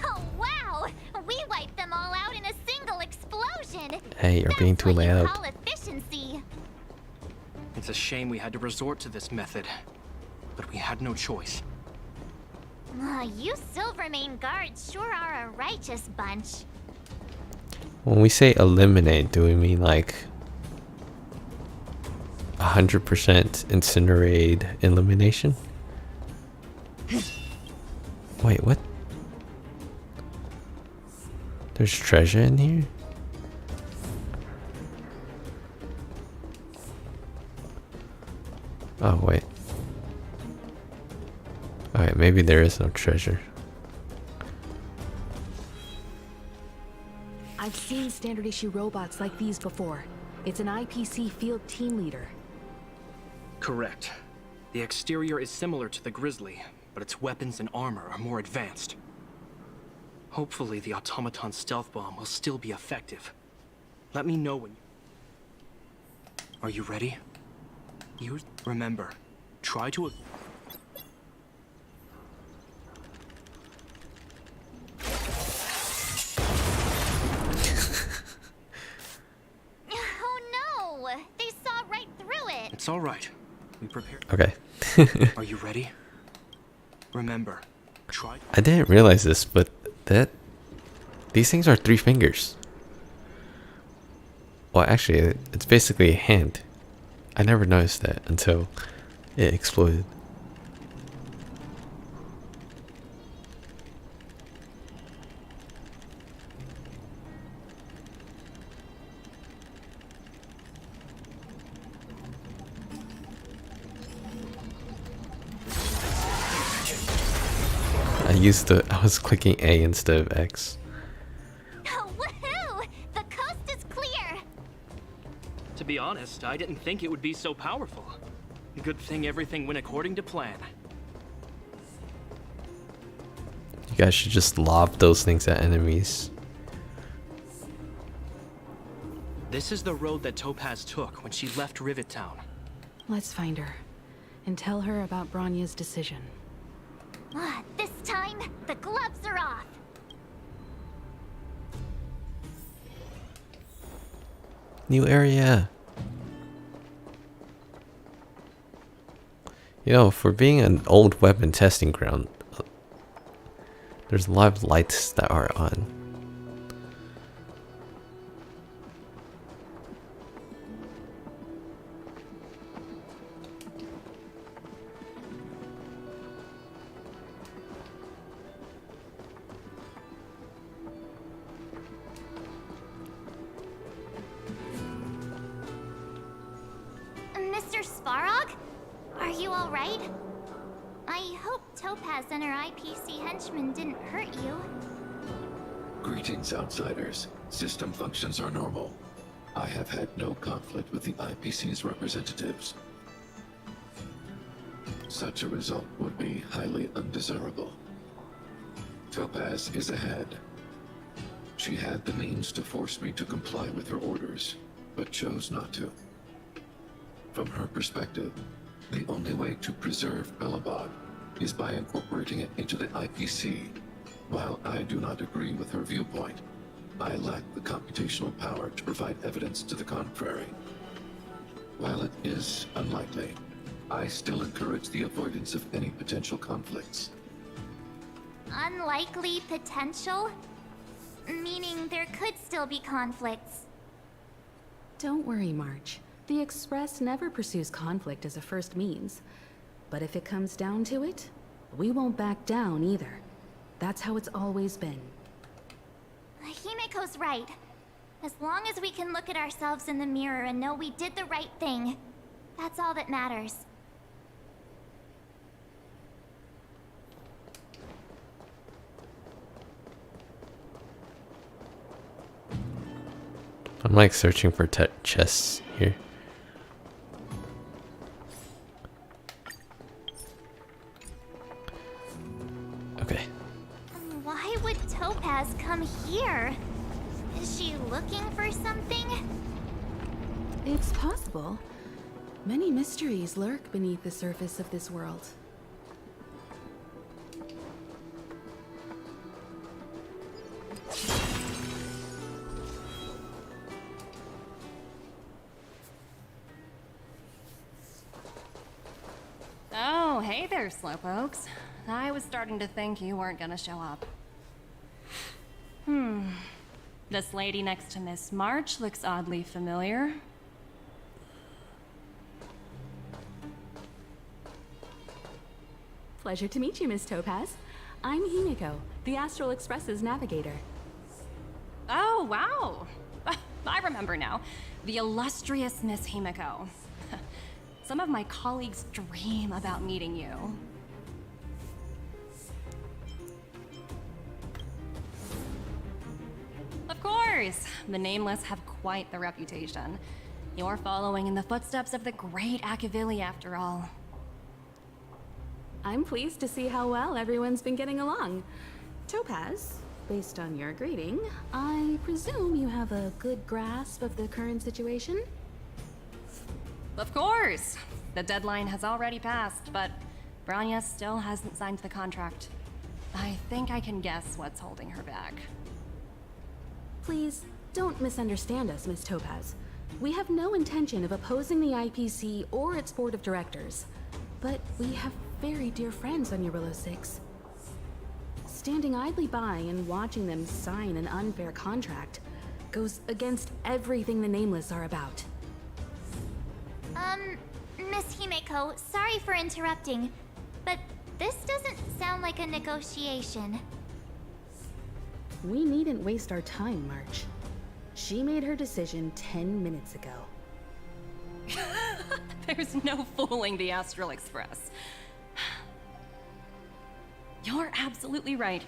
Oh wow! We wiped them all out in a single explosion. Hey, you're being too loud. Call efficiency. It's a shame we had to resort to this method, but we had no choice. You Silvermane guards sure are a righteous bunch. When we say eliminate, do we mean like 100% incinerate elimination? Wait, what? There's treasure in here? Oh, wait. Alright, maybe there is no treasure. I've seen standard issue robots like these before. It's an IPC field team leader. Correct. The exterior is similar to the Grizzly, but its weapons and armor are more advanced. Hopefully the automaton stealth bomb will still be effective. Let me know when you... Are you ready? Remember, try to... Oh no! They saw right through it! It's alright. We prepared. Okay. Are you ready? Remember, try... I didn't realize this, but these things are 3 fingers. Well, actually, it's basically a hand. I never noticed that until it exploded. I was clicking A instead of X. Woohoo! The coast is clear! To be honest, I didn't think it would be so powerful. Good thing everything went according to plan. You guys should just lob those things at enemies. This is the road that Topaz took when she left Rivet Town. Let's find her and tell her about Bronya's decision. This time, the gloves are off. New area. You know, for being an old weapon testing ground, there's a lot of lights that are on. Mr. Svarog? Are you alright? I hope Topaz and her IPC henchmen didn't hurt you. Greetings, outsiders. System functions are normal. I have had no conflict with the IPC's representatives. Such a result would be highly undesirable. Topaz is ahead. She had the means to force me to comply with her orders, but chose not to. From her perspective, the only way to preserve Belobog is by incorporating it into the IPC. While I do not agree with her viewpoint, I lack the computational power to provide evidence to the contrary. While it is unlikely, I still encourage the avoidance of any potential conflicts. Unlikely potential? Meaning there could still be conflicts. Don't worry, March. The Express never pursues conflict as a first means. But if it comes down to it, we won't back down either. That's how it's always been. Himiko's right. As long as we can look at ourselves in the mirror and know we did the right thing, that's all that matters. I'm like searching for chests here. Okay. Why would Topaz come here? Is she looking for something? It's possible. Many mysteries lurk beneath the surface of this world. Oh, hey there, slowpokes. I was starting to think you weren't gonna show up. This lady next to Miss March looks oddly familiar. Pleasure to meet you, Miss Topaz. I'm Himiko, the Astral Express's navigator. Oh, wow. I remember now. The illustrious Miss Himiko. Some of my colleagues dream about meeting you. Of course! The Nameless have quite the reputation. You're following in the footsteps of the great Akavili, after all. I'm pleased to see how well everyone's been getting along. Topaz, based on your greeting, I presume you have a good grasp of the current situation? Of course! The deadline has already passed, but Branya still hasn't signed the contract. I think I can guess what's holding her back. Please, don't misunderstand us, Miss Topaz. We have no intention of opposing the IPC or its board of directors. But we have very dear friends on Eurilo 6. Standing idly by and watching them sign an unfair contract goes against everything the Nameless are about. Miss Himiko, sorry for interrupting, but this doesn't sound like a negotiation. We needn't waste our time, March. She made her decision 10 minutes ago. There's no fooling the Astral Express. You're absolutely right.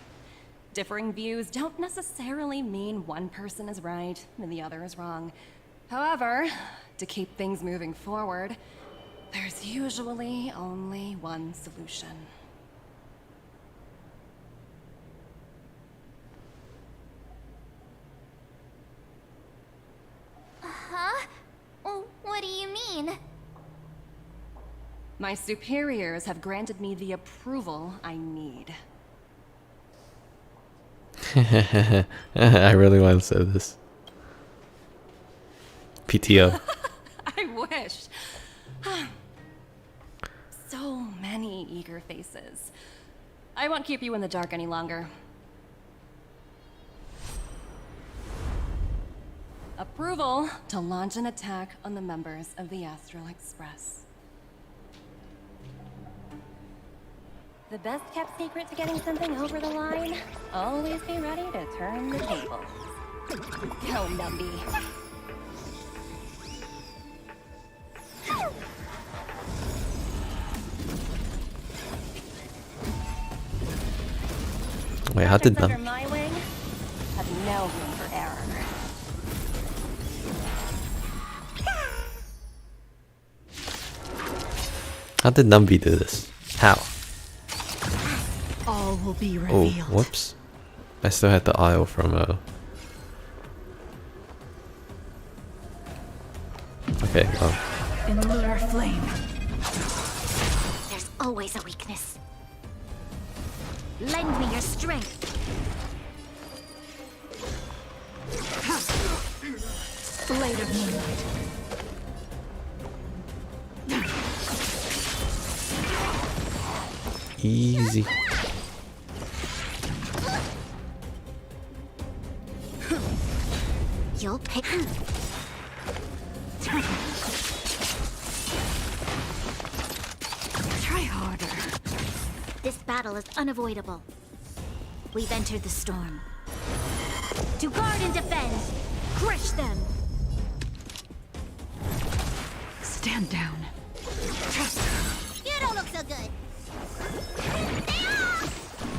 Differing views don't necessarily mean one person is right and the other is wrong. However, to keep things moving forward, there's usually only one solution. Huh? What do you mean? My superiors have granted me the approval I need. I really want to say this. PTO. I wish. So many eager faces. I won't keep you in the dark any longer. Approval to launch an attack on the members of the Astral Express. The best kept secret to getting something over the line? Always be ready to turn the tables. Go, Numby. Wait, how did under my wing have no room for error. How did Numby do this? How? All will be Oh, revealed. whoops. I still had the aisle from Okay, In lunar flame. There's always a weakness. Lend me your strength. Blade of moonlight. Easy. You'll pick. Try harder. This battle is unavoidable. We've entered the storm. To guard and defend, crush them. Stand down. You don't look so good.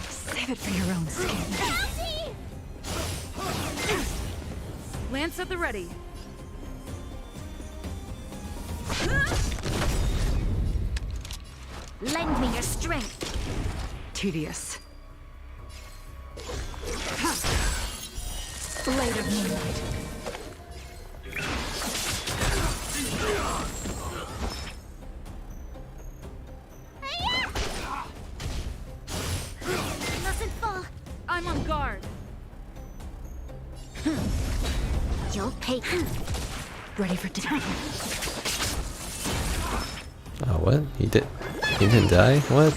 Save it for your own skin. Lance at the ready. Lend me your strength. Tedious. Blade of moonlight. Mustn't fall. I'm on guard. You'll pay. Ready for death. Oh, what? He didn't die? What?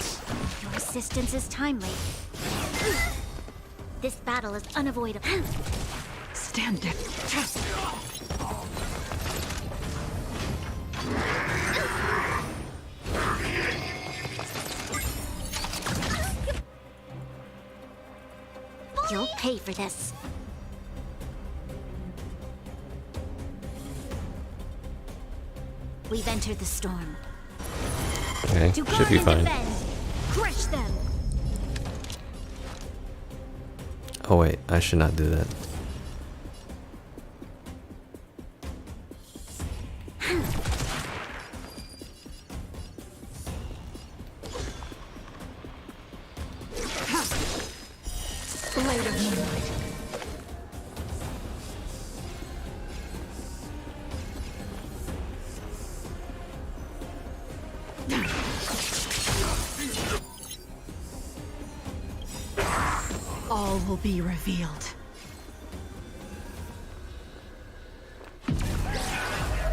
Your assistance is timely. This battle is unavoidable. Stand down. You'll pay for this. We've entered the storm. Okay, To should guard be and fine. defend, crush them. Oh wait, I should not do that. Blade of moonlight. All will be revealed.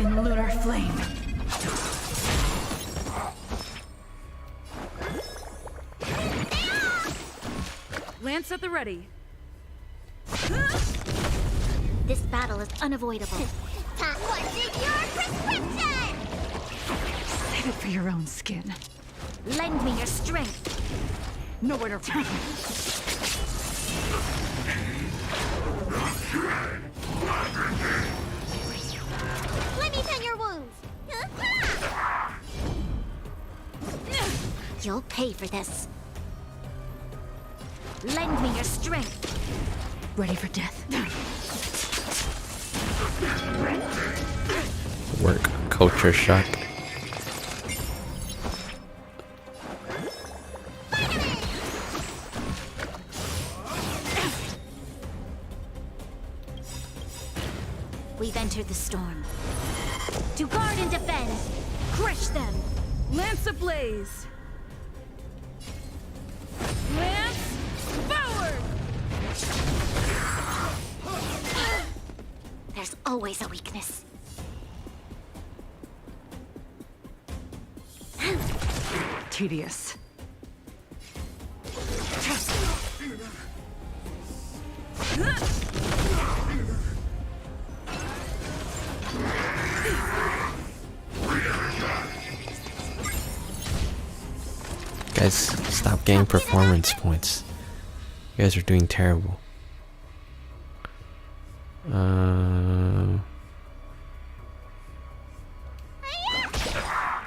In lunar flame. Lance at the ready. This battle is unavoidable. What's in your prescription? Save it for your own skin. Lend me your strength. Nowhere to run. Let me tend your wounds. You'll pay for this. Lend me your strength. Ready for death. Work. Culture shock. We've entered the storm. To guard and defend, crush them. Lance ablaze. Lance forward. There's always a weakness. Tedious. Guys, stop getting performance points. You guys are doing terrible.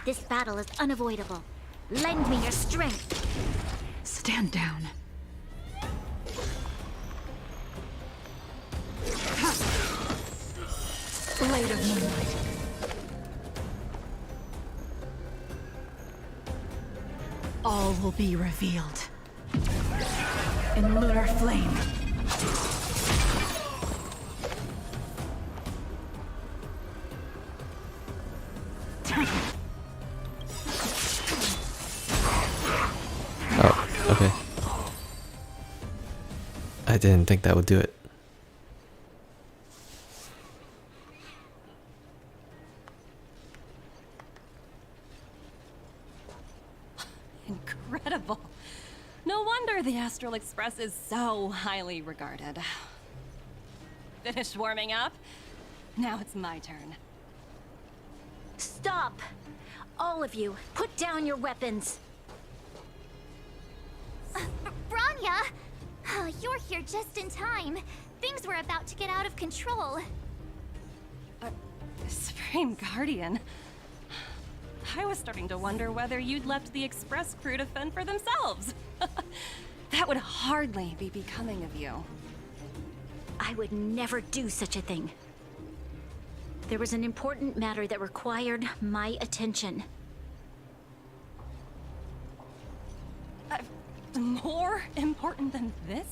This battle is unavoidable. Lend me your strength. Stand down. Blade of moonlight. All will be revealed. In lunar flame. Oh, okay. I didn't think that would do it. Incredible. No wonder the Astral Express is so highly regarded. Finished warming up? Now it's my turn. Stop! All of you, put down your weapons! Branya! You're here just in time. Things were about to get out of control. Supreme Guardian. I was starting to wonder whether you'd left the Express crew to fend for themselves. That would hardly be becoming of you. I would never do such a thing. There was an important matter that required my attention. More important than this?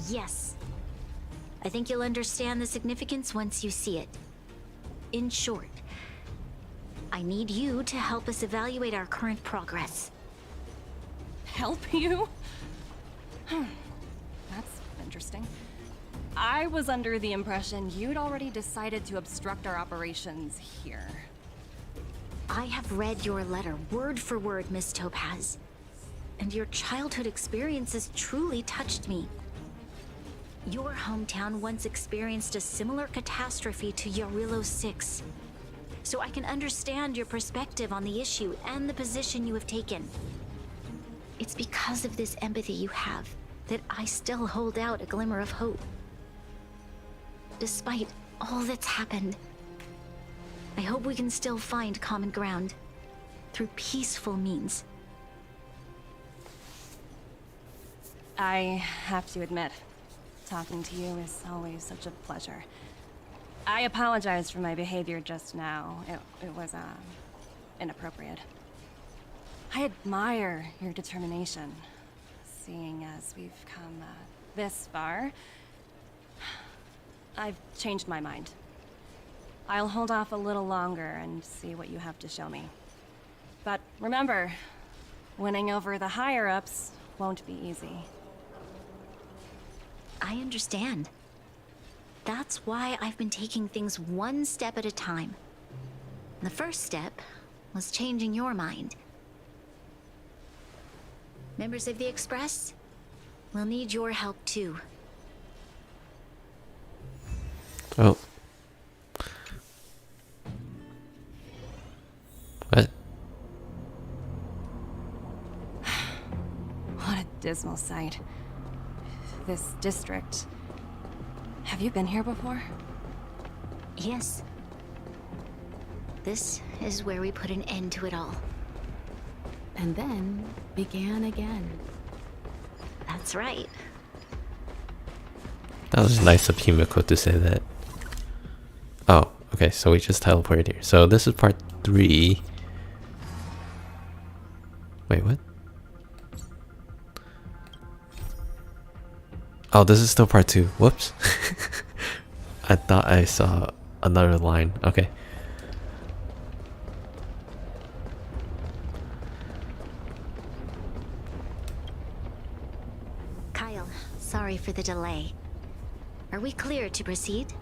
Yes. I think you'll understand the significance once you see it. In short, I need you to help us evaluate our current progress. Help you? That's interesting. I was under the impression you'd already decided to obstruct our operations here. I have read your letter word for word, Miss Topaz. And your childhood experiences truly touched me. Your hometown once experienced a similar catastrophe to Yarilo 6. So I can understand your perspective on the issue and the position you have taken. It's because of this empathy you have that I still hold out a glimmer of hope. Despite all that's happened, I hope we can still find common ground through peaceful means. I have to admit, talking to you is always such a pleasure. I apologize for my behavior just now. It was, inappropriate. I admire your determination, seeing as we've come, this far. I've changed my mind. I'll hold off a little longer and see what you have to show me. But remember, winning over the higher-ups won't be easy. I understand. That's why I've been taking things one step at a time. The first step was changing your mind. Members of the Express, we'll need your help too. Oh. What? What a dismal sight. This district. Have you been here before? Yes. This is where we put an end to it all. And then began again. That's right. That was nice of Himiko to say that. Oh, okay, so we just teleported here. So this is part 3. Wait, what? Oh, this is still part 2. Whoops. I thought I saw another line. Okay. Kyle, sorry for the delay. Are we clear to proceed?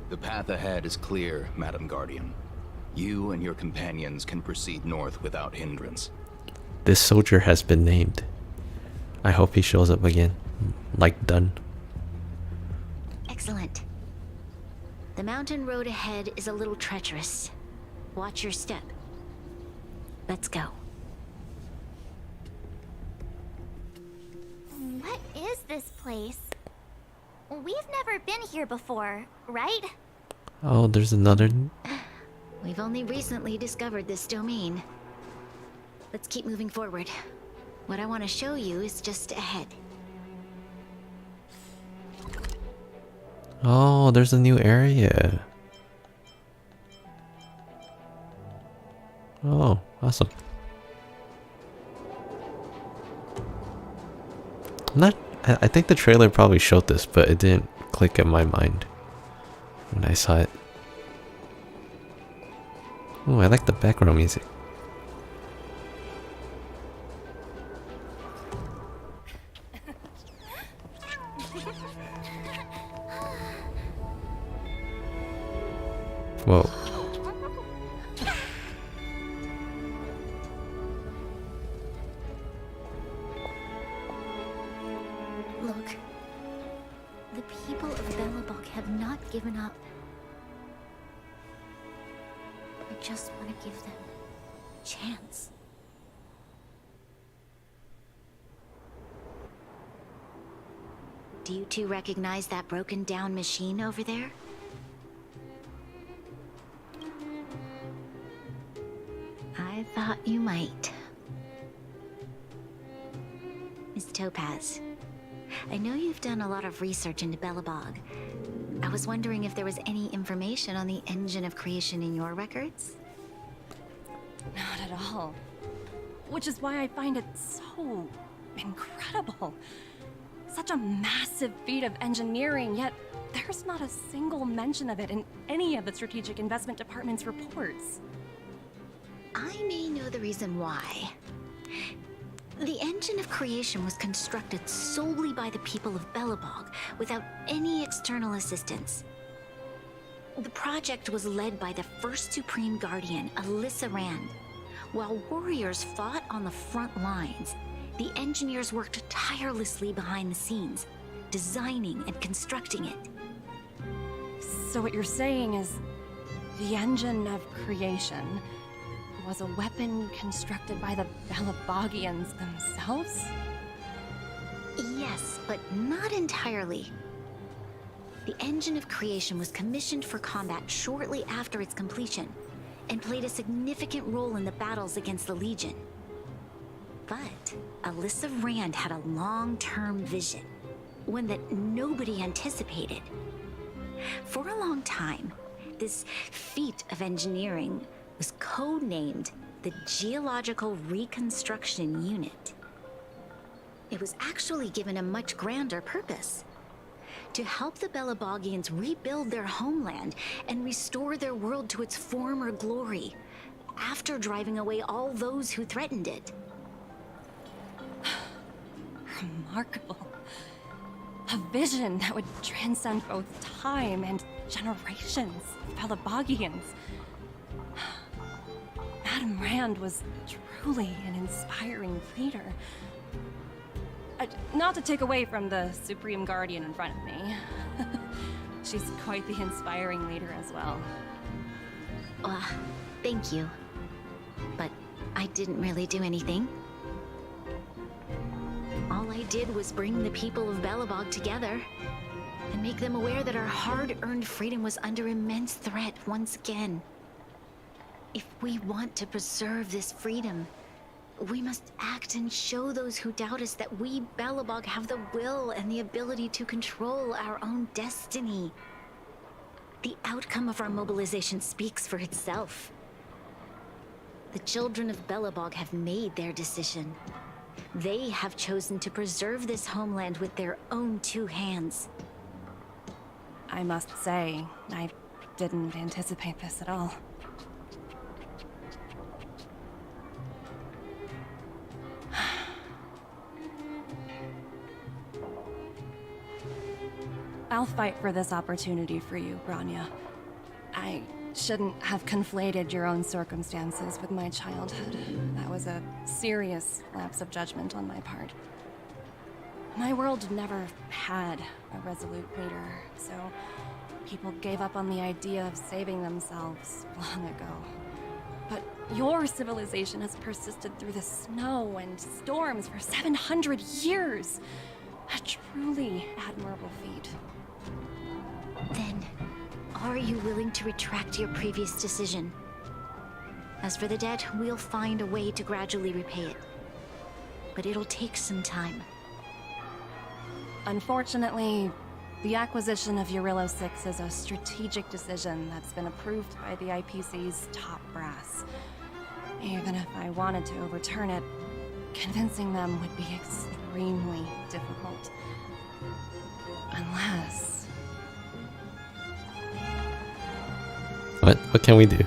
The path ahead is clear, Madam Guardian. You and your companions can proceed north without hindrance. This soldier has been named. I hope he shows up again. Like done. Excellent. The mountain road ahead is a little treacherous. Watch your step. Let's go. What is this place? We've never been here before, right? Oh, there's another. We've only recently discovered this domain. Let's keep moving forward. What I want to show you is just ahead. Oh, there's a new area. Oh, awesome. I think the trailer probably showed this, but it didn't click in my mind when I saw it. Oh, I like the background music. Whoa. Look, the people of Belobog have not given up. I just want to give them a chance. Do you two recognize that broken down machine over there? I thought you might. Miss Topaz, I know you've done a lot of research into Belobog. I was wondering if there was any information on the engine of creation in your records? Not at all. Which is why I find it so incredible. Such a massive feat of engineering, yet there's not a single mention of it in any of the Strategic Investment Department's reports. I may know the reason why. The engine of creation was constructed solely by the people of Belobog, without any external assistance. The project was led by the first Supreme Guardian, Alyssa Rand. While warriors fought on the front lines, the engineers worked tirelessly behind the scenes, designing and constructing it. So what you're saying is, the engine of creation was a weapon constructed by the Belobogians themselves? Yes, but not entirely. The engine of creation was commissioned for combat shortly after its completion, and played a significant role in the battles against the Legion. But Alyssa Rand had a long-term vision, one that nobody anticipated. For a long time, this feat of engineering was codenamed the Geological Reconstruction Unit. It was actually given a much grander purpose: to help the Belobogians rebuild their homeland and restore their world to its former glory, after driving away all those who threatened it. Remarkable. A vision that would transcend both time and generations of Belobogians. Madame Rand was truly an inspiring leader. Not to take away from the Supreme Guardian in front of me. She's quite the inspiring leader as well. Thank you. But I didn't really do anything. All I did was bring the people of Belobog together and make them aware that our hard-earned freedom was under immense threat once again. If we want to preserve this freedom, we must act and show those who doubt us that we, Belobog, have the will and the ability to control our own destiny. The outcome of our mobilization speaks for itself. The children of Belobog have made their decision. They have chosen to preserve this homeland with their own two hands. I must say, I didn't anticipate this at all. I'll fight for this opportunity for you, Branya. I shouldn't have conflated your own circumstances with my childhood. That was a serious lapse of judgment on my part. My world never had a resolute leader, so people gave up on the idea of saving themselves long ago. But your civilization has persisted through the snow and storms for 700 years. A truly admirable feat. Then, are you willing to retract your previous decision? As for the debt, we'll find a way to gradually repay it. But it'll take some time. Unfortunately, the acquisition of Eurillo 6 is a strategic decision that's been approved by the IPC's top brass. Even if I wanted to overturn it, convincing them would be extremely difficult. Unless... What can we do?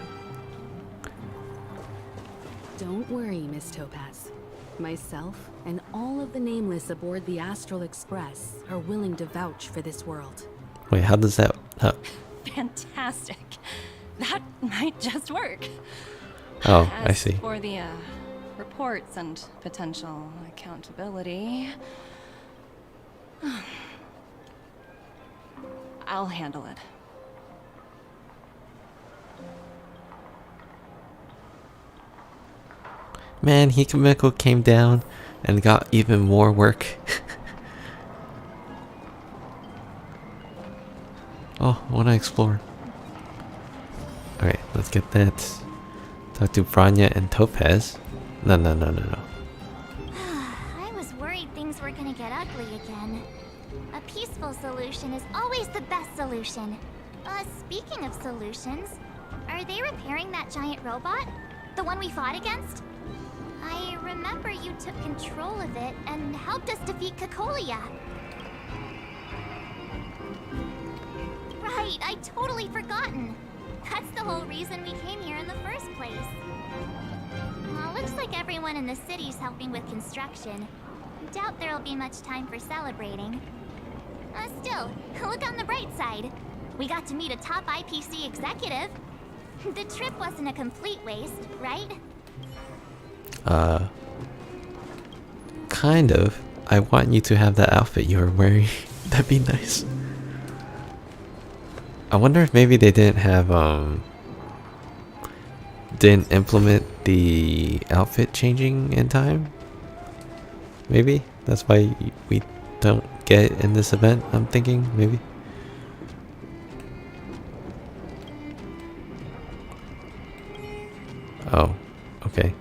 Don't worry, Miss Topaz. Myself and all of the Nameless aboard the Astral Express are willing to vouch for this world. Wait, how does that... Fantastic. That might just work. Oh, I As see. for the reports and potential accountability, I'll handle it. Man, Hikimeko came down and got even more work. Oh, I want to explore. Alright, let's get that. Talk to Branya and Topaz. No. I was worried things were gonna get ugly again. A peaceful solution is always the best solution. Speaking of solutions, are they repairing that giant robot? The one we fought against? I remember you took control of it and helped us defeat Cocolia. Right, I'd totally forgotten. That's the whole reason we came here in the first place. Looks like everyone in the city's helping with construction. Doubt there'll be much time for celebrating. Still, look on the bright side. We got to meet a top IPC executive. The trip wasn't a complete waste, right? Kind of. I want you to have that outfit you were wearing. That'd be nice. I wonder if maybe they didn't have, didn't implement the outfit changing in time? Maybe? That's why we don't get it in this event, I'm thinking, maybe? Oh, okay.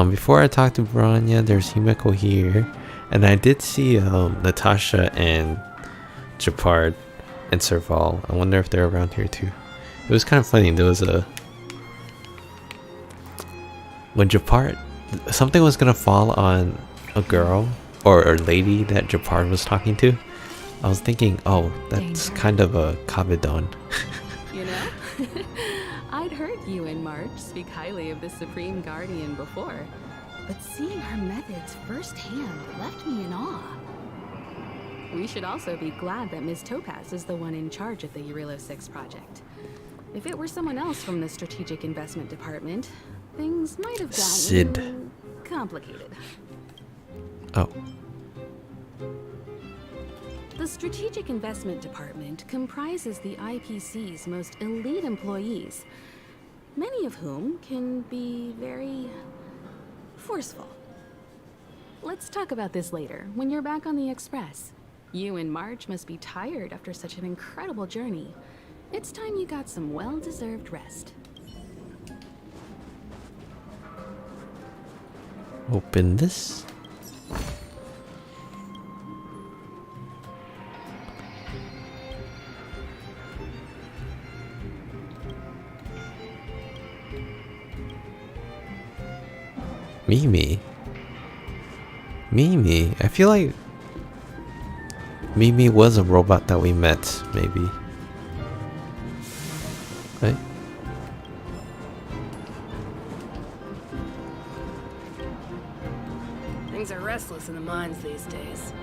Before I talk to Branya, there's Himeko here. And I did see Natasha and Japard and Serval. I wonder if they're around here too. It was kind of funny. There was a... When Japard... Something was gonna fall on a girl or a lady that Japard was talking to. I was thinking, oh, that's kind of a Kabedon. You know? I'd heard you and March speak highly of the Supreme Guardian before, but seeing her methods firsthand left me in awe. We should also be glad that Ms. Topaz is the one in charge of the Eurilo 6 project. If it were someone else from the Strategic Investment Department, things might have gotten Sid. complicated. Oh. The Strategic Investment Department comprises the IPC's most elite employees, many of whom can be very forceful. Let's talk about this later, when you're back on the Express. You and March must be tired after such an incredible journey. It's time you got some well-deserved rest. Open this. Mimi? I feel like Mimi was a robot that we met, maybe. Right? Things are restless in the mines these days.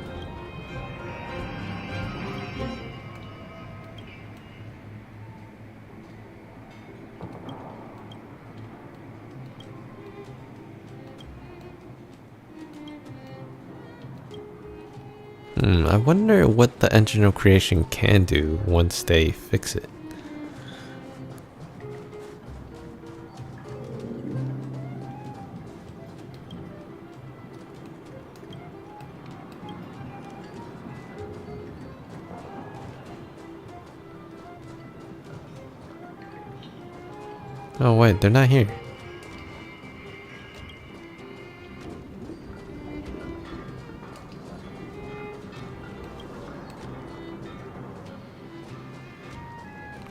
I wonder what the engine of creation can do once they fix it. Oh wait, they're not here.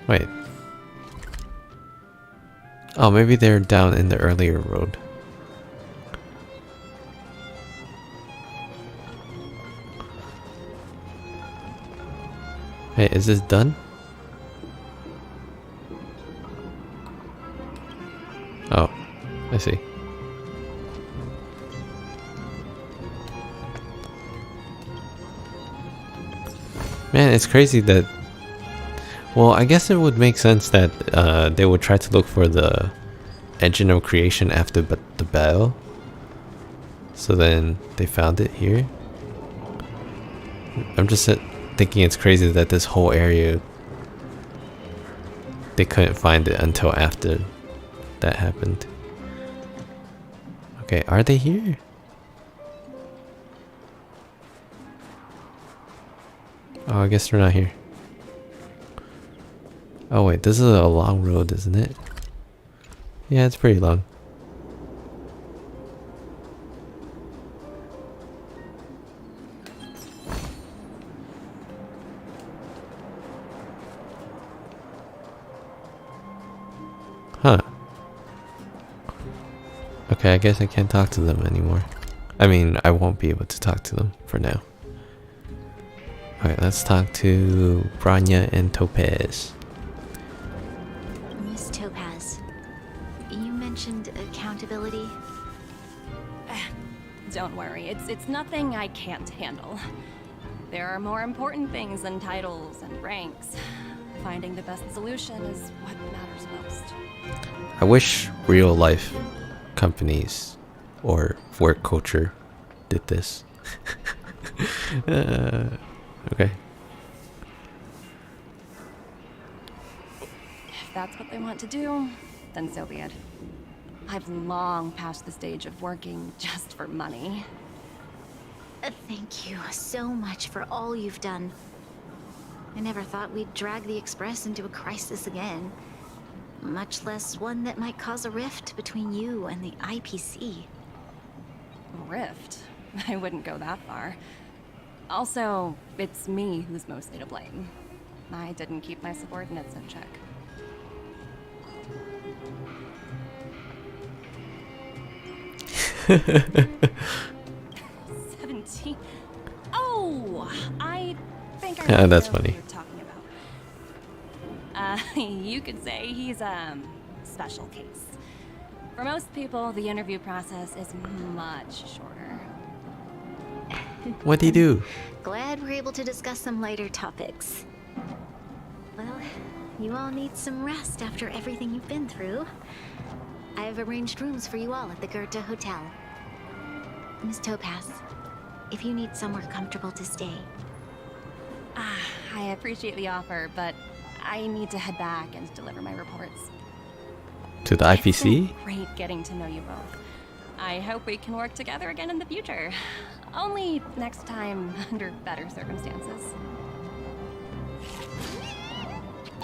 Wait. Oh, maybe they're down in the earlier road. Hey, is this done? Oh, I see. Man, it's crazy that... Well, I guess it would make sense that they would try to look for the engine of creation after the battle. So then they found it here. I'm just thinking it's crazy that this whole area, they couldn't find it until after that happened. Okay, are they here? Oh, I guess they're not here. Oh wait, this is a long road, isn't it? Yeah, it's pretty long. Huh. Okay, I guess I can't talk to them anymore. I mean, I won't be able to talk to them for now. Alright, let's talk to Bronya and Topaz. Miss Topaz, you mentioned accountability. Don't worry, it's nothing I can't handle. There are more important things than titles and ranks. Finding the best solution is what matters most. I wish real life companies or work culture did this. Okay. If that's what they want to do, then so be it. I've long passed the stage of working just for money. Thank you so much for all you've done. I never thought we'd drag the Express into a crisis again. Much less one that might cause a rift between you and the IPC. Rift? I wouldn't go that far. Also, it's me who's mostly to blame. I didn't keep my subordinates in check. Oh, I think I know that's what funny. you're talking about. You could say he's special case. For most people, the interview process is much shorter. What'd he do? Glad we're able to discuss some lighter topics. Well, you all need some rest after everything you've been through. I've arranged rooms for you all at the Goethe Hotel. Miss Topaz, if you need somewhere comfortable to stay. I appreciate the offer, but I need to head back and deliver my reports. To the It's IPC? been great getting to know you both. I hope we can work together again in the future. Only next time under better circumstances.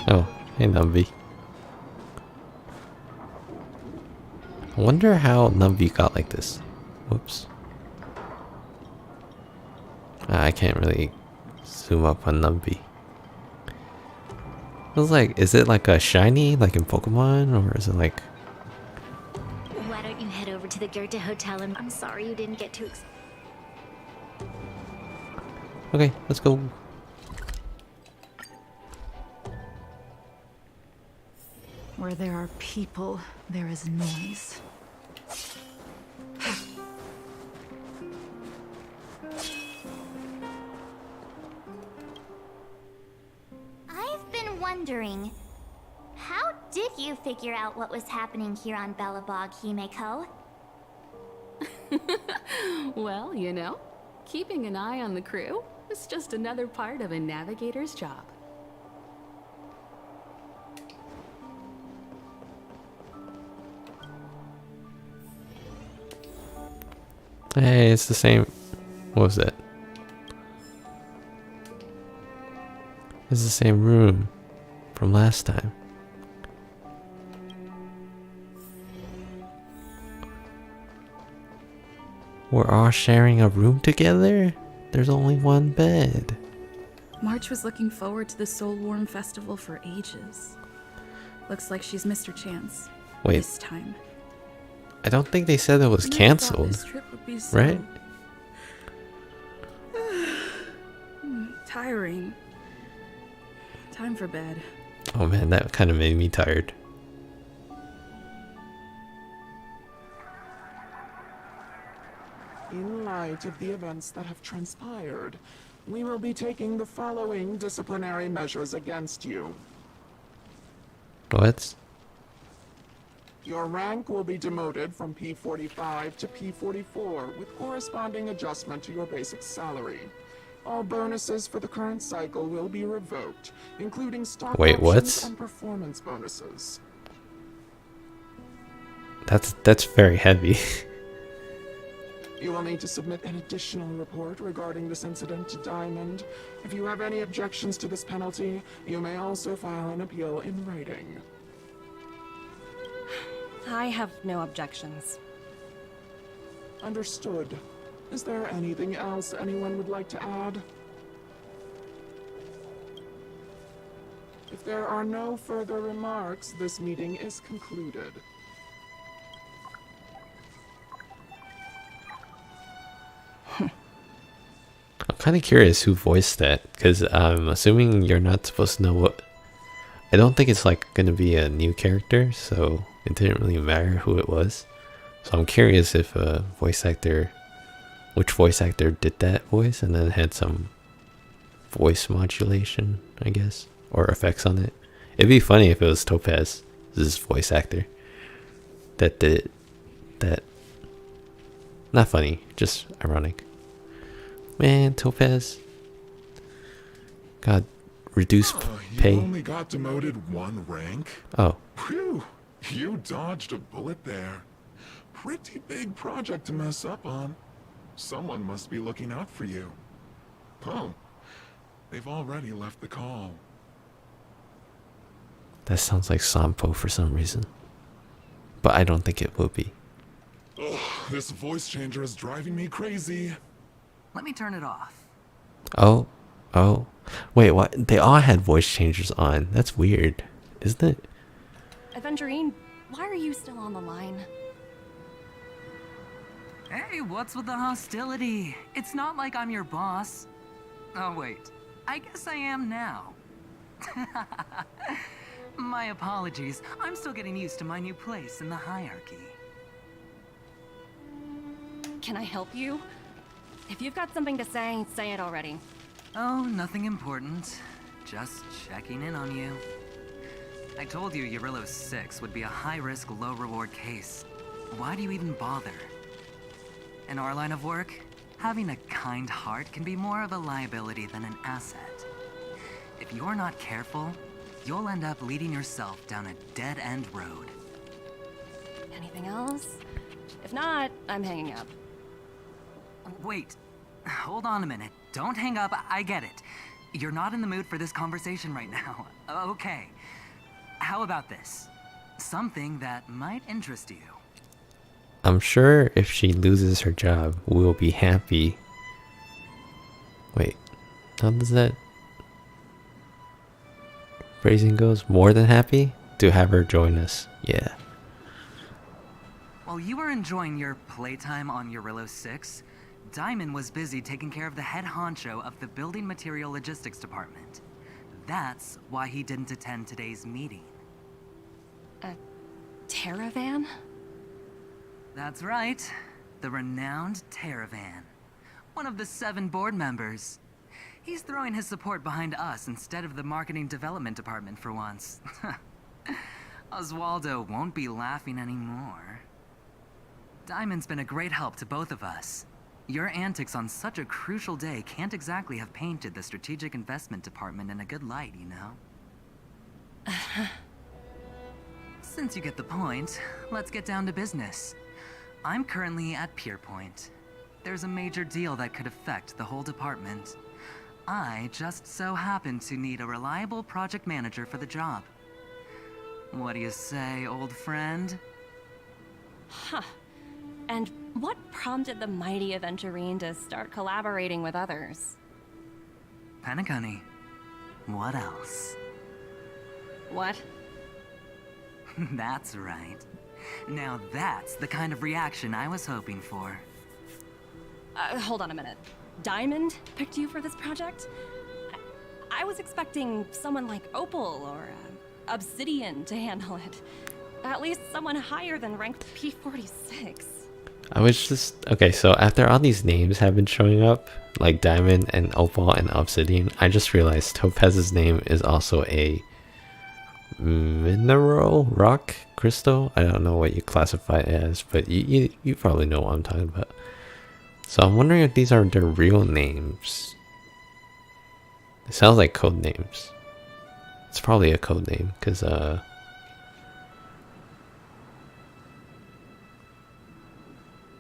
Oh, hey Numby. I wonder how Numby got like this. Whoops. I can't really zoom up on Numby. It was like, is it like a shiny, like in Pokemon, or is it like... Why don't you head over to the Goethe Hotel and I'm sorry you didn't get to Okay, let's go. Where there are people, there is noise. I've been wondering, how did you figure out what was happening here on Belobog, Himeko? Well, you know, keeping an eye on the crew is just another part of a navigator's job. Hey, it's the same. What was that? It's the same room from last time. We're all sharing a room together? There's only one bed. March was looking forward to the Soul Warm Festival for ages. Looks like she's missed her chance. Wait. This time. I don't think they said it was Never thought cancelled, this trip would be so right? tiring. Time for bed. Oh man, that kind of made me tired. In light of the events that have transpired, we will be taking the following disciplinary measures against you. What? Your rank will be demoted from P45 to P44 with corresponding adjustment to your basic salary. All bonuses for the current cycle will be revoked, including stock options and performance bonuses. That's very heavy. You will need to submit an additional report regarding this incident to Diamond. If you have any objections to this penalty, you may also file an appeal in writing. I have no objections. Understood. Is there anything else anyone would like to add? If there are no further remarks, this meeting is concluded. I'm kind of curious who voiced that, because I'm assuming you're not supposed to know what... I don't think it's like going to be a new character, so it didn't really matter who it was. So I'm curious if a voice actor... which voice actor did that voice and then had some voice modulation, I guess, or effects on it. It'd be funny if it was Topaz, this voice actor, that did that. Not funny, just ironic. Man, Topaz got reduced pay. You only got demoted 1 rank? Oh. Phew, you dodged a bullet there. Pretty big project to mess up on. Someone must be looking out for you. Oh, they've already left the call. That sounds like Sampo for some reason. But I don't think it will be. Ugh, this voice changer is driving me crazy. Let me turn it off. Oh. Wait, what? They all had voice changers on. That's weird, isn't it? Aventurine, why are you still on the line? Hey, what's with the hostility? It's not like I'm your boss. Oh wait, I guess I am now. My apologies. I'm still getting used to my new place in the hierarchy. Can I help you? If you've got something to say it already. Oh, nothing important. Just checking in on you. I told you Eurylos 6 would be a high-risk, low-reward case. Why do you even bother? In our line of work, having a kind heart can be more of a liability than an asset. If you're not careful, you'll end up leading yourself down a dead-end road. Anything else? If not, I'm hanging up. Wait, hold on a minute. Don't hang up, I get it. You're not in the mood for this conversation right now. Okay. How about this? Something that might interest you. I'm sure if she loses her job, we'll be happy. Wait, how does that phrasing goes? More than happy to have her join us. Yeah. While you were enjoying your playtime on Eurylos 6, Diamond was busy taking care of the head honcho of the Building Material Logistics Department. That's why he didn't attend today's meeting. A Terravan? That's right. The renowned Terravan. One of the 7 board members. He's throwing his support behind us instead of the Marketing Development Department for once. Oswaldo won't be laughing anymore. Diamond's been a great help to both of us. Your antics on such a crucial day can't exactly have painted the Strategic Investment Department in a good light, you know? Since you get the point, let's get down to business. I'm currently at Pierpoint. There's a major deal that could affect the whole department. I just so happen to need a reliable project manager for the job. What do you say, old friend? Huh. And what prompted the mighty Aventurine to start collaborating with others? Penacony. What else? What? That's right. Now that's the kind of reaction I was hoping for. Hold on a minute. Diamond picked you for this project? I was expecting someone like Opal or Obsidian to handle it. At least someone higher than rank P46. I was just okay. So after all these names have been showing up, like diamond and opal and obsidian, I just realized Topaz's name is also a mineral, rock, crystal. I don't know what you classify it as, but you probably know what I'm talking about. So I'm wondering if these are their real names. It sounds like code names. It's probably a code name because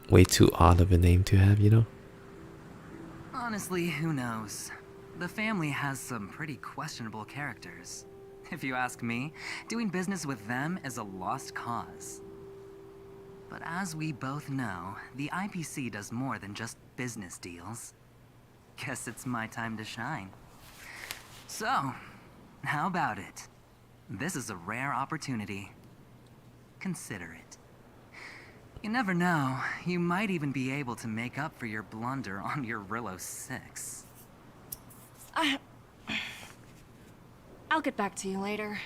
way too odd of a name to have, you know? Honestly, who knows? The family has some pretty questionable characters. If you ask me, doing business with them is a lost cause. But as we both know, the IPC does more than just business deals. Guess it's my time to shine. So, how about it? This is a rare opportunity. Consider it. You never know, you might even be able to make up for your blunder on your Rillo 6. I'll get back to you later.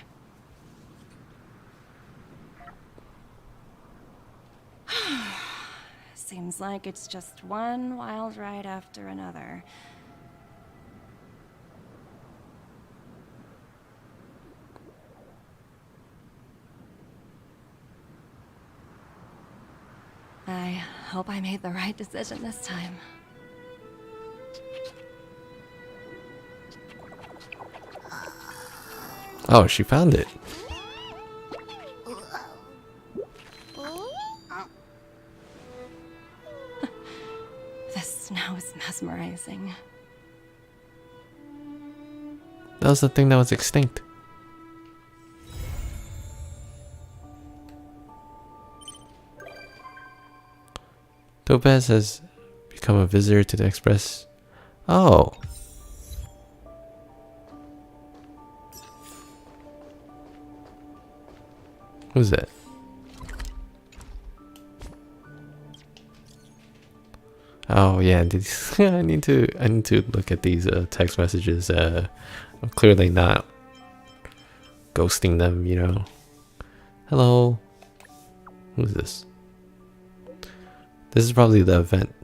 Seems like it's just one wild ride after another. I hope I made the right decision this time. Oh, she found it. This snow is mesmerizing. That was the thing that was extinct. Topaz has become a visitor to the Express. Oh. Who's that? Oh yeah, I need to look at these text messages. I'm clearly not ghosting them, you know. Hello. Who's this? This is probably the event.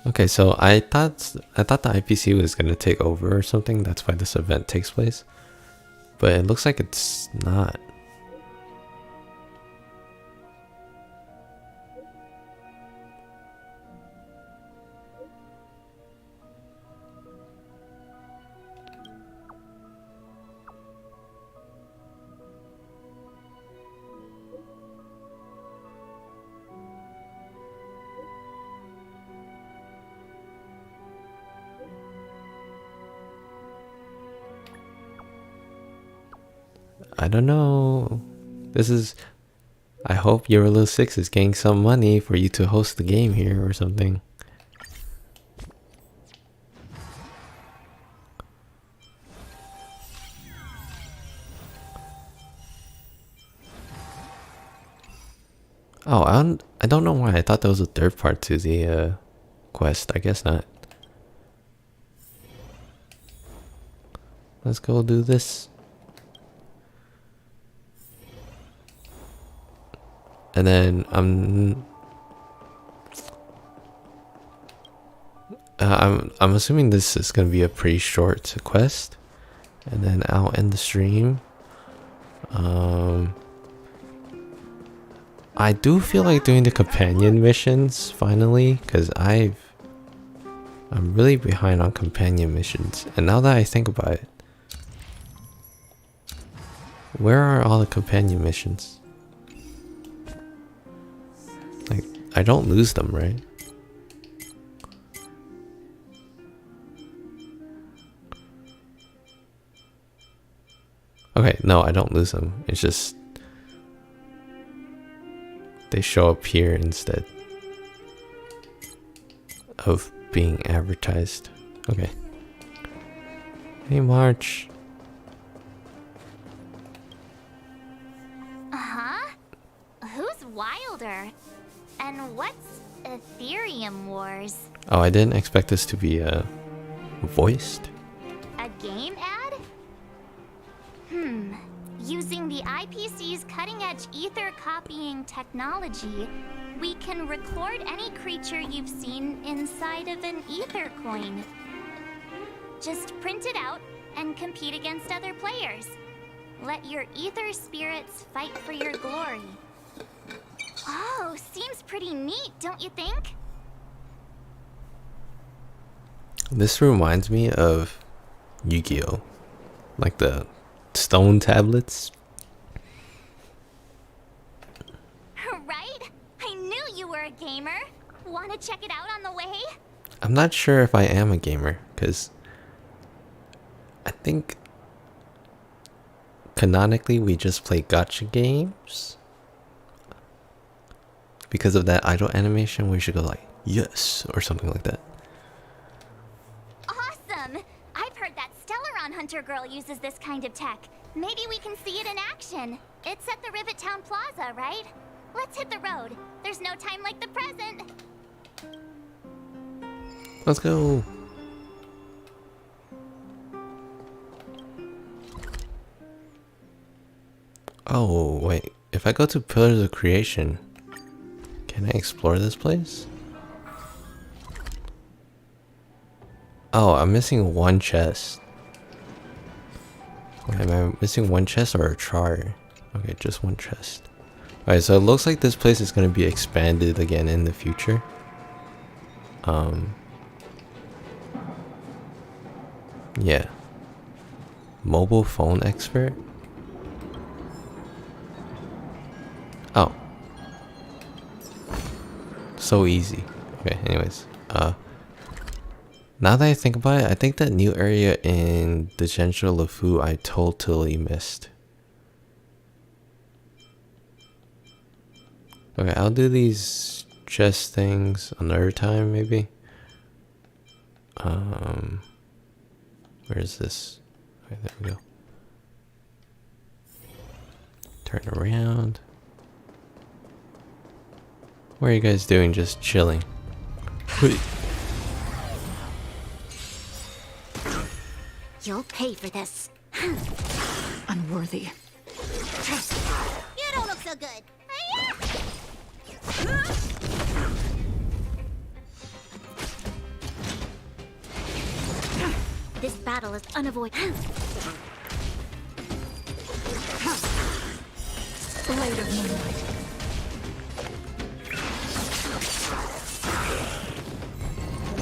Okay, so I thought the IPC was gonna take over or something. That's why this event takes place, but it looks like it's not. I don't know. This is. I hope Eurolo 6 is getting some money for you to host the game here or something. Oh, I don't know why I thought that was a third part to the quest. I guess not. Let's go do this. And then I'm assuming this is gonna be a pretty short quest, and then I'll end the stream. I do feel like doing the companion missions finally, because I'm really behind on companion missions, and now that I think about it, where are all the companion missions? Like, I don't lose them, right? Okay, no, I don't lose them. It's just they show up here instead. of being advertised. Okay. Hey, March. Uh-huh. Who's Wilder? And what's Ethereum Wars? Oh, I didn't expect this to be voiced. A game ad? Using the IPC's cutting-edge ether copying technology, we can record any creature you've seen inside of an ether coin. Just print it out and compete against other players. Let your ether spirits fight for your glory. Oh, seems pretty neat, don't you think? This reminds me of Yu-Gi-Oh! Like the stone tablets. Right? I knew you were a gamer. Want to check it out on the way? I'm not sure if I am a gamer, because I think canonically we just play gacha games. Because of that idle animation, we should go like, yes, or something like that. Awesome! I've heard that Stellaron Hunter girl uses this kind of tech. Maybe we can see it in action. It's at the Rivet Town Plaza, right? Let's hit the road. There's no time like the present. Let's go. Oh, wait. If I go to Pillars of Creation, can I explore this place? Oh, I'm missing one chest. Okay, am I missing one chest or a char? Okay, just one chest. Alright, so it looks like this place is going to be expanded again in the future. Yeah. Mobile phone expert? Oh. So easy. Okay, anyways. Now that I think about it, I think that new area in the Gensha LeFou I totally missed. Okay, I'll do these chest things another time, maybe. Where is this? Okay, there we go. Turn around. What are you guys doing? Just chilling. You'll pay for this. Unworthy. You don't look so good. This battle is unavoidable. Blade of moonlight.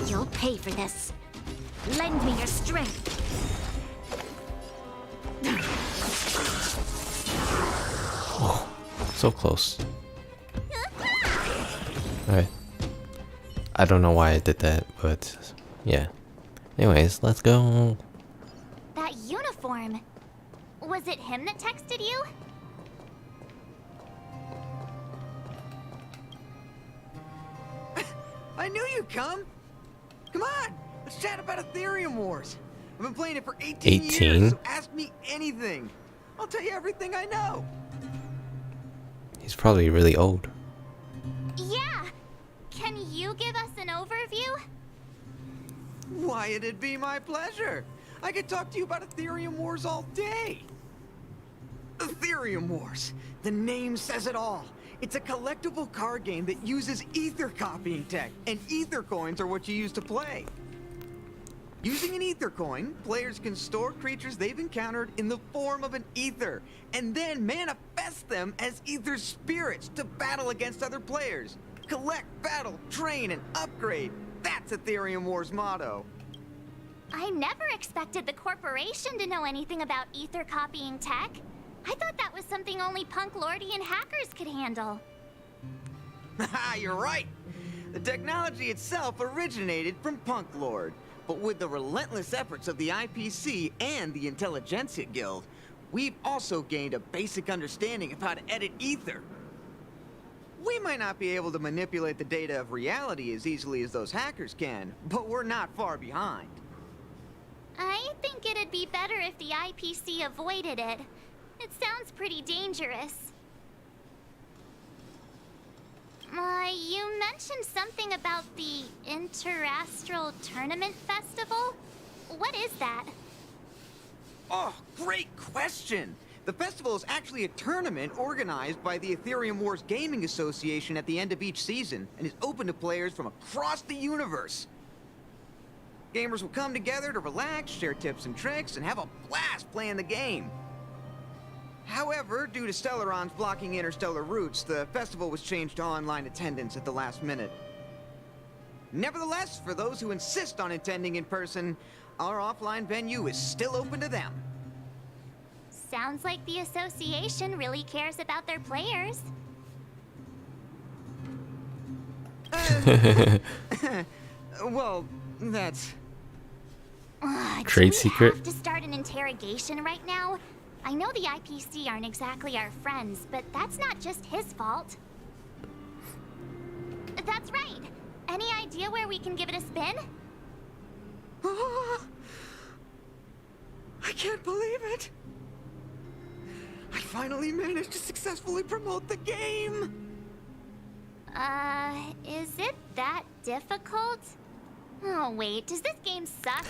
You'll pay for this. Lend me your strength. Oh, so close. Alright. I don't know why I did that, but yeah. Anyways, let's go. That uniform. Was it him that texted you? I knew you'd come. Come on, let's chat about Ethereum Wars. I've been playing it for 18 years, so ask me anything. I'll tell you everything I know. He's probably really old. Yeah. Can you give us an overview? Why, it'd be my pleasure. I could talk to you about Ethereum Wars all day. Ethereum Wars. The name says it all. It's a collectible card game that uses ether copying tech, and ether coins are what you use to play. Using an ether coin, players can store creatures they've encountered in the form of an ether, and then manifest them as ether spirits to battle against other players. Collect, battle, train, and upgrade. That's Ethereum Wars' motto. I never expected the corporation to know anything about ether copying tech. I thought that was something only punk lordian hackers could handle. Haha, you're right. The technology itself originated from Punk Lord, but with the relentless efforts of the IPC and the Intelligentsia Guild, we've also gained a basic understanding of how to edit ether. We might not be able to manipulate the data of reality as easily as those hackers can, but we're not far behind. I think it'd be better if the IPC avoided it. It sounds pretty dangerous. You mentioned something about the Interastral Tournament Festival? What is that? Oh, great question! The festival is actually a tournament organized by the Ethereum Wars Gaming Association at the end of each season, and is open to players from across the universe. Gamers will come together to relax, share tips and tricks, and have a blast playing the game. However, due to Stellarons blocking interstellar routes, the festival was changed to online attendance at the last minute. Nevertheless, for those who insist on attending in person, our offline venue is still open to them. Sounds like the association really cares about their players. Well, that's... Trade secret? Do we have to start an interrogation right now? I know the IPC aren't exactly our friends, but that's not just his fault. That's right. Any idea where we can give it a spin? I can't believe it! I finally managed to successfully promote the game! Is it that difficult? Oh wait, does this game suck?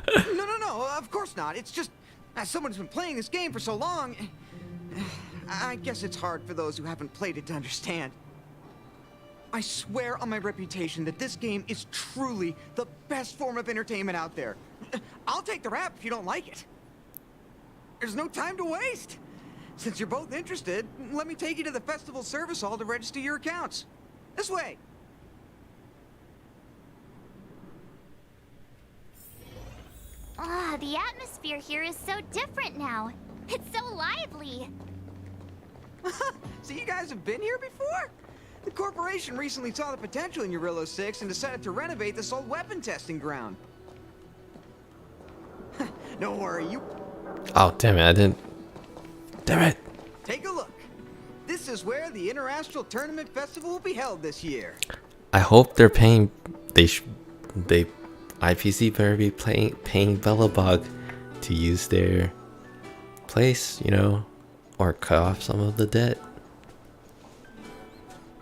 No, of course not. It's just, as someone who's been playing this game for so long, I guess it's hard for those who haven't played it to understand. I swear on my reputation that this game is truly the best form of entertainment out there. I'll take the rap if you don't like it. There's no time to waste. Since you're both interested, let me take you to the festival service hall to register your accounts. This way. The atmosphere here is so different now. It's so lively. So you guys have been here before? The corporation recently saw the potential in Eurillo 6 and decided to renovate this old weapon testing ground. Don't worry, you... Oh, damn it, I didn't... Damn it! Take a look. This is where the Interastral Tournament Festival will be held this year. I hope they're paying... IPC better be paying Belobog to use their place, you know, or cut off some of the debt.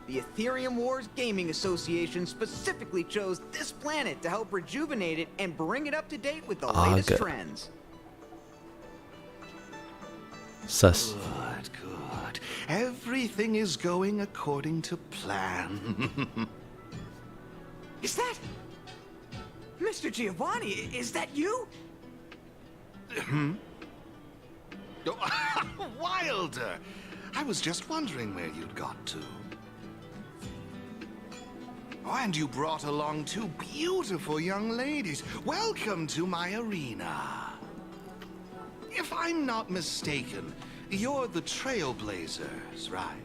The Ethereum Wars Gaming Association specifically chose this planet to help rejuvenate it and bring it up to date with the latest trends. Sus. Good. Everything is going according to plan. Is that... Mr. Giovanni, is that you? Wilder! I was just wondering where you'd got to. Oh, and you brought along two beautiful young ladies. Welcome to my arena. If I'm not mistaken, you're the Trailblazers, right?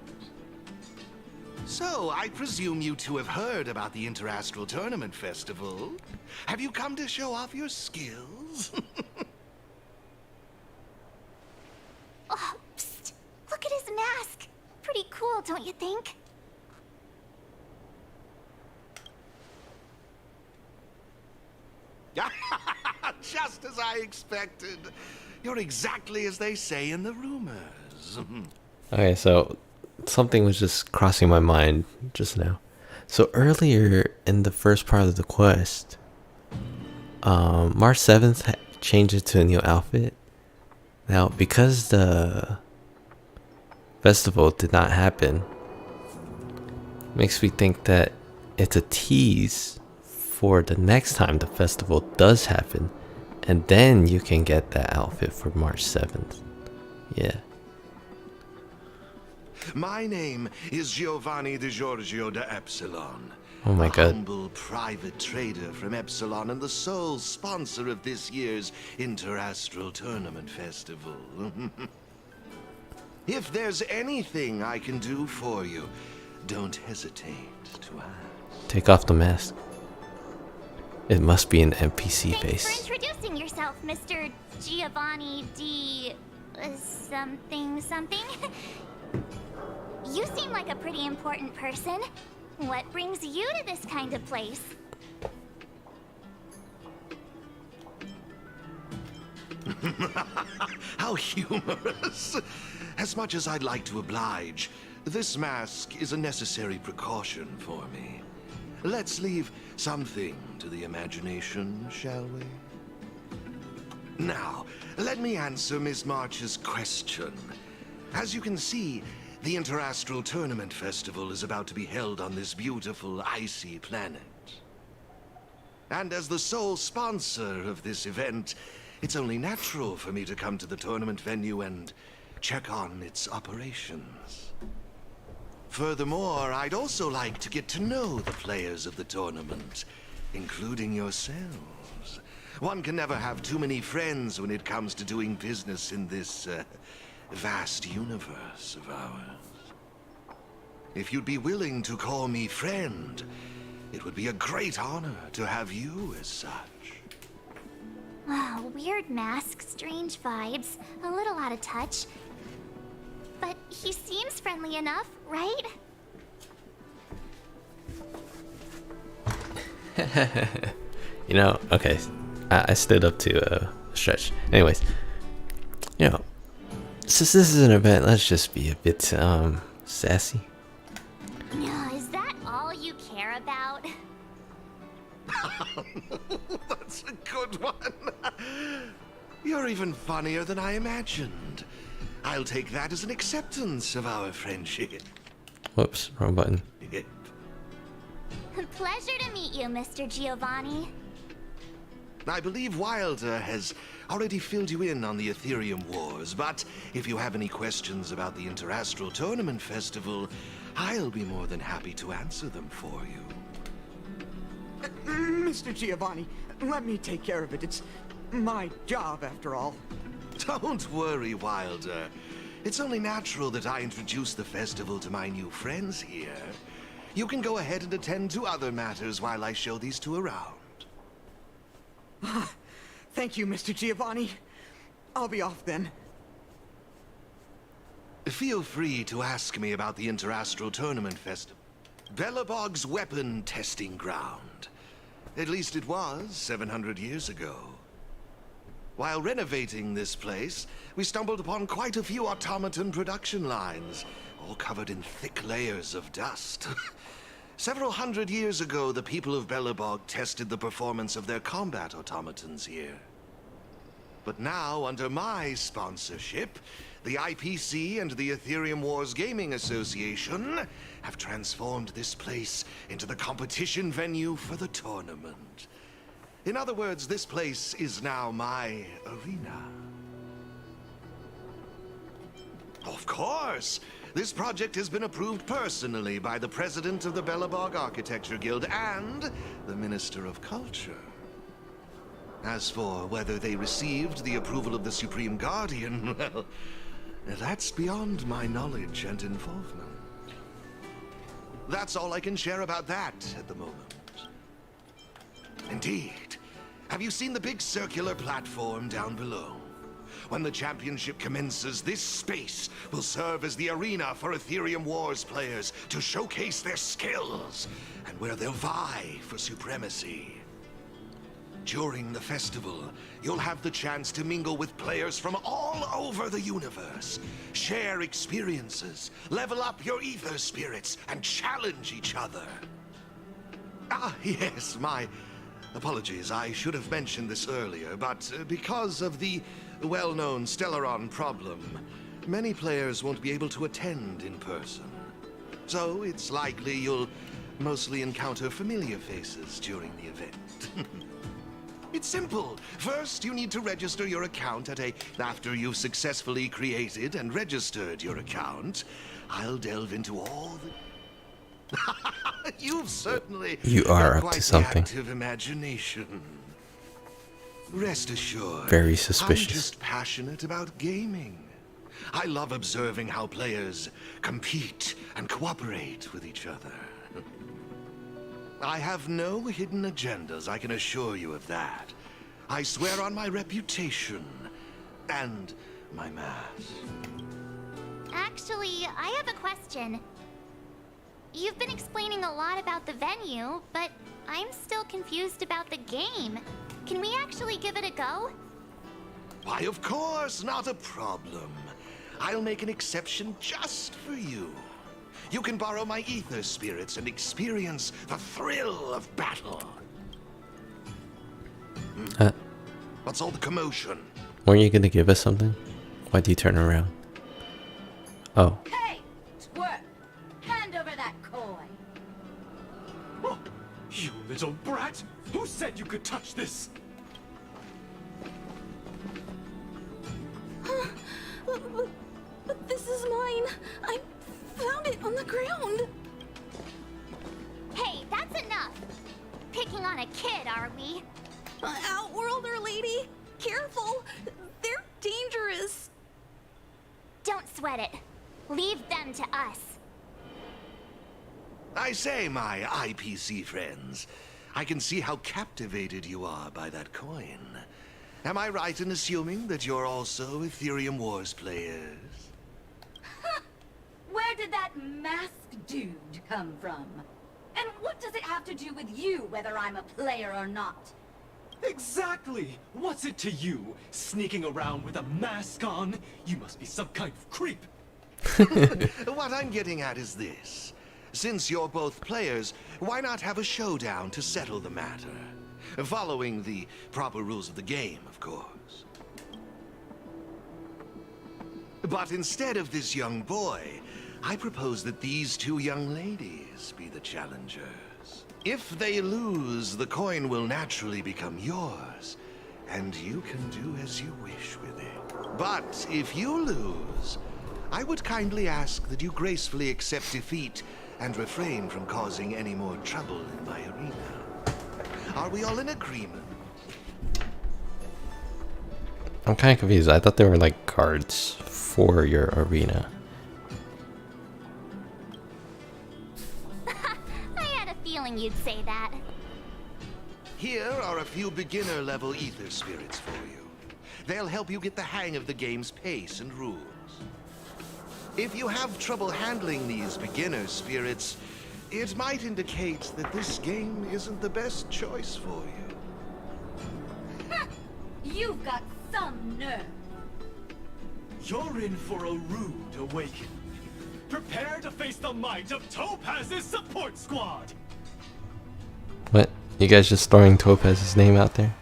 So, I presume you two have heard about the Interastral Tournament Festival. Have you come to show off your skills? Oh, psst! Look at his mask! Pretty cool, don't you think? Just as I expected. You're exactly as they say in the rumors. Okay, so something was just crossing my mind just now. So earlier in the first part of the quest, March 7th changed it to a new outfit. Now, because the festival did not happen, makes me think that it's a tease for the next time the festival does happen, and then you can get that outfit for March 7th. Yeah. My name is Giovanni Di Giorgio de Epsilon. Oh my god. A humble private trader from Epsilon and the sole sponsor of this year's Interastral Tournament Festival. If there's anything I can do for you, don't hesitate to ask. Take off the mask. It must be an NPC base. Thanks for introducing yourself, Mr. Giovanni D... something. You seem like a pretty important person. What brings you to this kind of place? How humorous. As much as I'd like to oblige, this mask is a necessary precaution for me. Let's leave something to the imagination, shall we? Now, let me answer Ms. March's question. As you can see, the Interastral Tournament Festival is about to be held on this beautiful, icy planet. And as the sole sponsor of this event, it's only natural for me to come to the tournament venue and check on its operations. Furthermore, I'd also like to get to know the players of the tournament, including yourselves. One can never have too many friends when it comes to doing business in this vast universe of ours. If you'd be willing to call me friend, it would be a great honor to have you as such. Wow, weird mask, strange vibes, a little out of touch. But he seems friendly enough, right? You know, okay, I stood up to stretch. Anyways, you know, since this is an event, let's just be a bit sassy. Is that all you care about? That's a good one. You're even funnier than I imagined. I'll take that as an acceptance of our friendship. Whoops, wrong button. Pleasure to meet you, Mr. Giovanni. I believe Wilder has already filled you in on the Ethereum Wars, but if you have any questions about the Interastral Tournament Festival, I'll be more than happy to answer them for you. Mr. Giovanni, let me take care of it. It's my job, after all. Don't worry, Wilder. It's only natural that I introduce the festival to my new friends here. You can go ahead and attend to other matters while I show these two around. Thank you, Mr. Giovanni. I'll be off then. Feel free to ask me about the Interastral Tournament Festival. Belobog's weapon testing ground. At least it was 700 years ago. While renovating this place, we stumbled upon quite a few automaton production lines, all covered in thick layers of dust. Several hundred years ago, the people of Belobog tested the performance of their combat automatons here. But now, under my sponsorship, the IPC and the Ethereum Wars Gaming Association have transformed this place into the competition venue for the tournament. In other words, this place is now my arena. Of course! This project has been approved personally by the president of the Belobog Architecture Guild and the Minister of Culture. As for whether they received the approval of the Supreme Guardian, well, that's beyond my knowledge and involvement. That's all I can share about that at the moment. Indeed. Have you seen the big circular platform down below? When the championship commences, this space will serve as the arena for Ethereum Wars players to showcase their skills and where they'll vie for supremacy. During the festival, you'll have the chance to mingle with players from all over the universe, share experiences, level up your ether spirits, and challenge each other. Ah, yes, my apologies. I should have mentioned this earlier, but because of the well-known Stellaron problem, many players won't be able to attend in person. So it's likely you'll mostly encounter familiar faces during the event. It's simple. First, you need to register your account after you've successfully created and registered your account, I'll delve into all the... You've certainly got quite the active imagination. Rest assured, Very suspicious. I'm just passionate about gaming. I love observing how players compete and cooperate with each other. I have no hidden agendas, I can assure you of that. I swear on my reputation and my mask. Actually, I have a question. You've been explaining a lot about the venue, but I'm still confused about the game. Can we actually give it a go? Why, of course, not a problem. I'll make an exception just for you. You can borrow my ether spirits and experience the thrill of battle. What's all the commotion? Weren't you gonna give us something? Why'd you turn around? Oh. Hey! Twerp! Hand over that coin! Oh, you little brat! Who said you could touch this? But this is mine. I found it on the ground. Hey, that's enough. Picking on a kid, are we? Outworlder lady, careful. They're dangerous. Don't sweat it. Leave them to us. I say, my IPC friends, I can see how captivated you are by that coin. Am I right in assuming that you're also Ethereum Wars players? Where did that masked dude come from? And what does it have to do with you, whether I'm a player or not? Exactly! What's it to you? Sneaking around with a mask on? You must be some kind of creep. What I'm getting at is this. Since you're both players, why not have a showdown to settle the matter? Following the proper rules of the game, of course. But instead of this young boy, I propose that these two young ladies be the challengers. If they lose, the coin will naturally become yours, and you can do as you wish with it. But if you lose, I would kindly ask that you gracefully accept defeat and refrain from causing any more trouble in my arena. Are we all in agreement? I'm kind of confused. I thought they were like cards for your arena. I had a feeling you'd say that. Here are a few beginner-level ether spirits for you. They'll help you get the hang of the game's pace and rules. If you have trouble handling these beginner spirits, it might indicate that this game isn't the best choice for you. You've got some nerve. You're in for a rude awakening. Prepare to face the might of Topaz's support squad! What? You guys just throwing Topaz's name out there?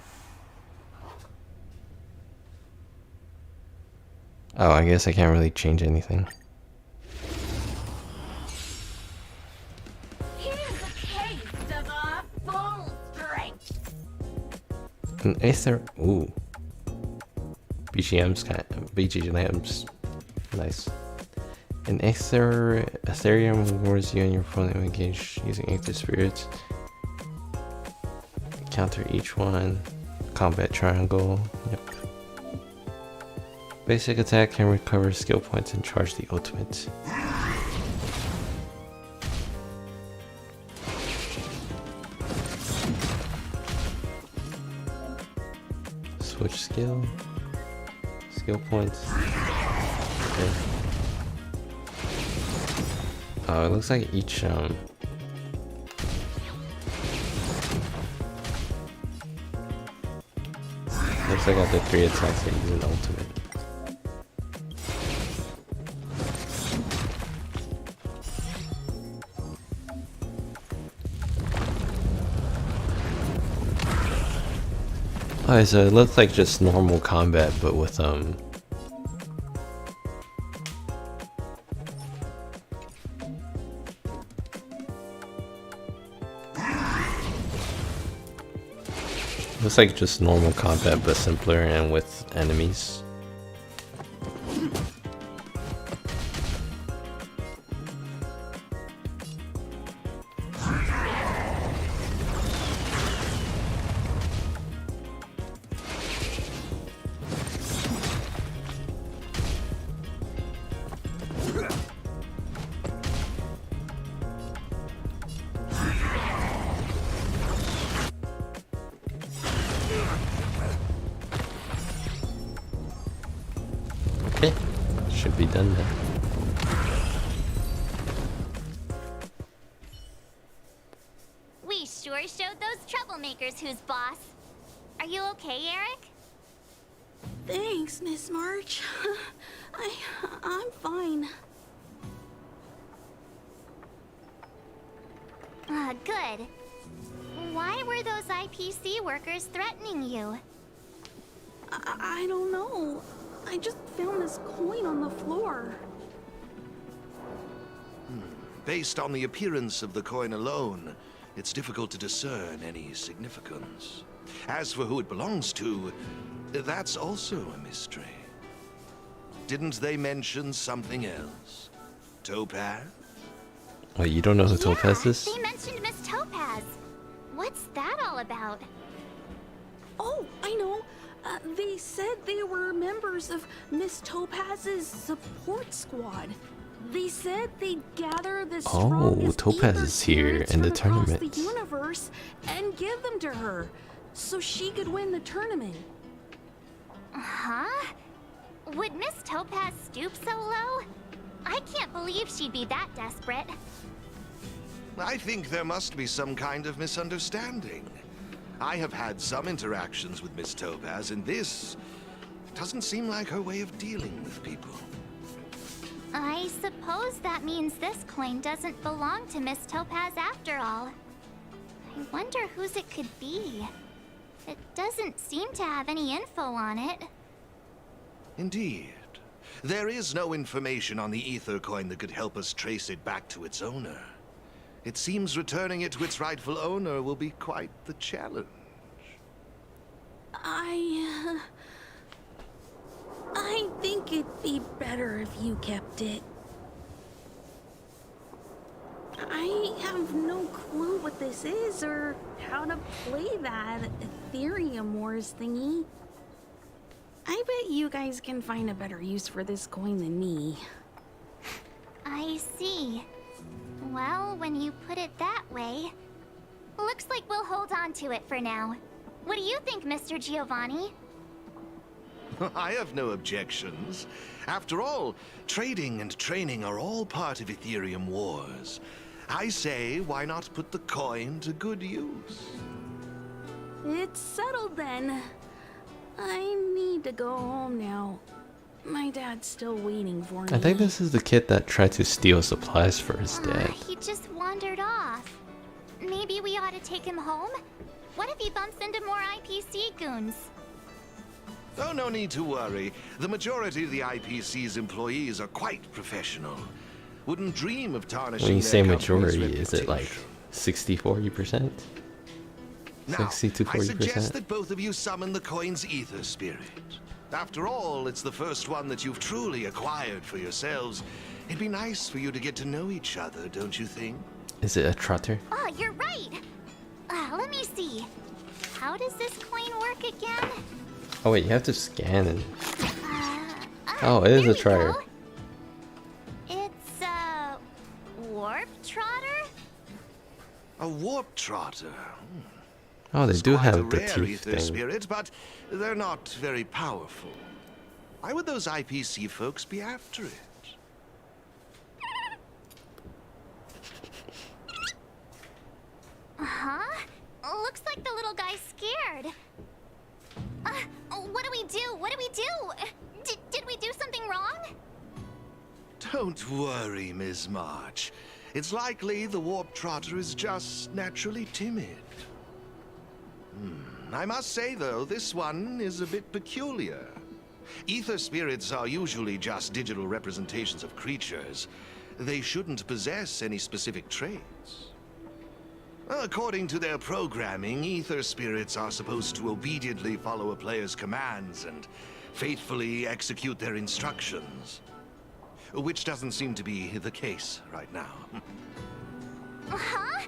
Oh, I guess I can't really change anything. Here's a taste of our full strength. An Aether. Ooh. BGM's BGM's nice. In Ethereum Wars, you and your opponent engage using Aether Spirits. Counter each one. Combat triangle. Yep. Basic attack can recover skill points and charge the ultimate. Switch skill. Skill points. Okay. Oh, it looks like each looks like after 3 attacks I use an ultimate. Alright, so it looks like just normal combat, but with looks like just normal combat, but simpler and with enemies. Okay, should be done then. here's who's boss. Are you okay, Eric? Thanks, Miss March. I'm fine. Good. Why were those IPC workers threatening you? I don't know. I just found this coin on the floor. Based on the appearance of the coin alone, it's difficult to discern any significance. As for who it belongs to, that's also a mystery. Didn't they mention something else? Topaz? Wait, you don't know who Topaz is? They mentioned Miss Topaz. What's that all about? Oh, I know. They said they were members of Miss Topaz's support squad. They said they'd gather the strongest Topaz ether is here spirits in the from across tournament. the universe and give them to her, so she could win the tournament. Huh? Would Miss Topaz stoop so low? I can't believe she'd be that desperate. I think there must be some kind of misunderstanding. I have had some interactions with Miss Topaz, and this doesn't seem like her way of dealing with people. I suppose that means this coin doesn't belong to Miss Topaz after all. I wonder whose it could be. It doesn't seem to have any info on it. Indeed. There is no information on the ether coin that could help us trace it back to its owner. It seems returning it to its rightful owner will be quite the challenge. I think it'd be better if you kept it. I have no clue what this is or how to play that Ethereum Wars thingy. I bet you guys can find a better use for this coin than me. I see. Well, when you put it that way, looks like we'll hold on to it for now. What do you think, Mr. Giovanni? I have no objections. After all, trading and training are all part of Ethereum Wars. I say, why not put the coin to good use? It's settled then. I need to go home now. My dad's still waiting for me. I think this is the kid that tried to steal supplies for his dad. He just wandered off. Maybe we ought to take him home? What if he bumps into more IPC goons? Oh, no need to worry. The majority of the IPC's employees are quite professional. Wouldn't dream of tarnishing When you their say company's majority, is it reputation. like 60-40%? Now, 60 to I 40%? suggest that both of you summon the coin's ether spirit. After all, it's the first one that you've truly acquired for yourselves. It'd be nice for you to get to know each other, don't you think? Is it a trotter? Oh, you're right. Let me see. How does this coin work again? Oh wait, you have to scan and... Oh, it is a trotter. It's a warp trotter? A warp trotter. Oh, they do Quite a have the rare teeth ether thing. spirit, but they're not very powerful. Why would those IPC folks be after it? Huh? Looks like the little guy's scared. What do we do? What do we do? Did we do something wrong? Don't worry, Ms. March. It's likely the warp trotter is just naturally timid. I must say, though, this one is a bit peculiar. Ether spirits are usually just digital representations of creatures. They shouldn't possess any specific traits. According to their programming, ether spirits are supposed to obediently follow a player's commands and faithfully execute their instructions. Which doesn't seem to be the case right now. Huh?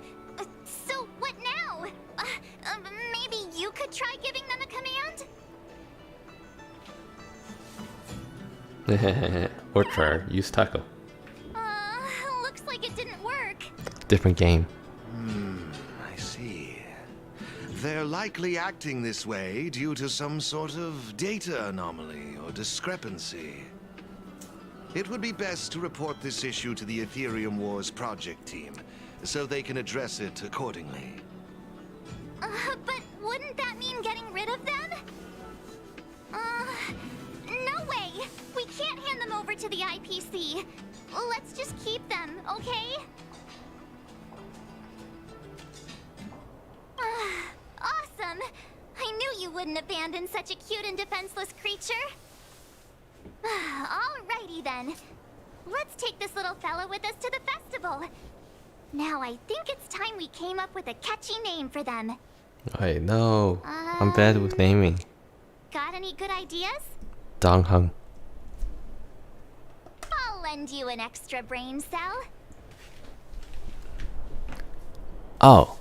So what now? Maybe you could try giving them a command? Or try, use taco. Looks like it didn't work. Different game. I see. They're likely acting this way due to some sort of data anomaly or discrepancy. It would be best to report this issue to the Ethereum Wars project team, so they can address it accordingly. But in getting rid of them? No way! We can't hand them over to the IPC. Let's just keep them, okay? Awesome! I knew you wouldn't abandon such a cute and defenseless creature. Alrighty then. Let's take this little fella with us to the festival. Now I think it's time we came up with a catchy name for them. I know. I'm bad with naming. Got any good ideas? Donghung. I'll lend you an extra brain cell. Oh.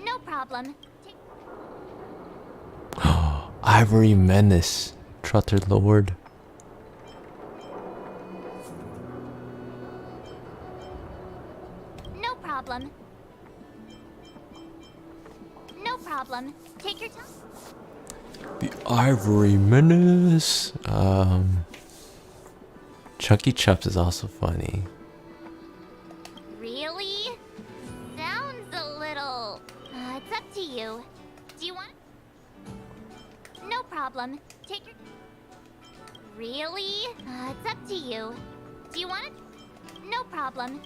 No problem. Ivory Menace. Trotter Lord. No problem. No problem. Take your time. The Ivory Menace. Chucky Chups is also funny. Really? Sounds a little... it's up to you. Do you want... No problem. Take your... Really? It's up to you. Do you want it? No problem.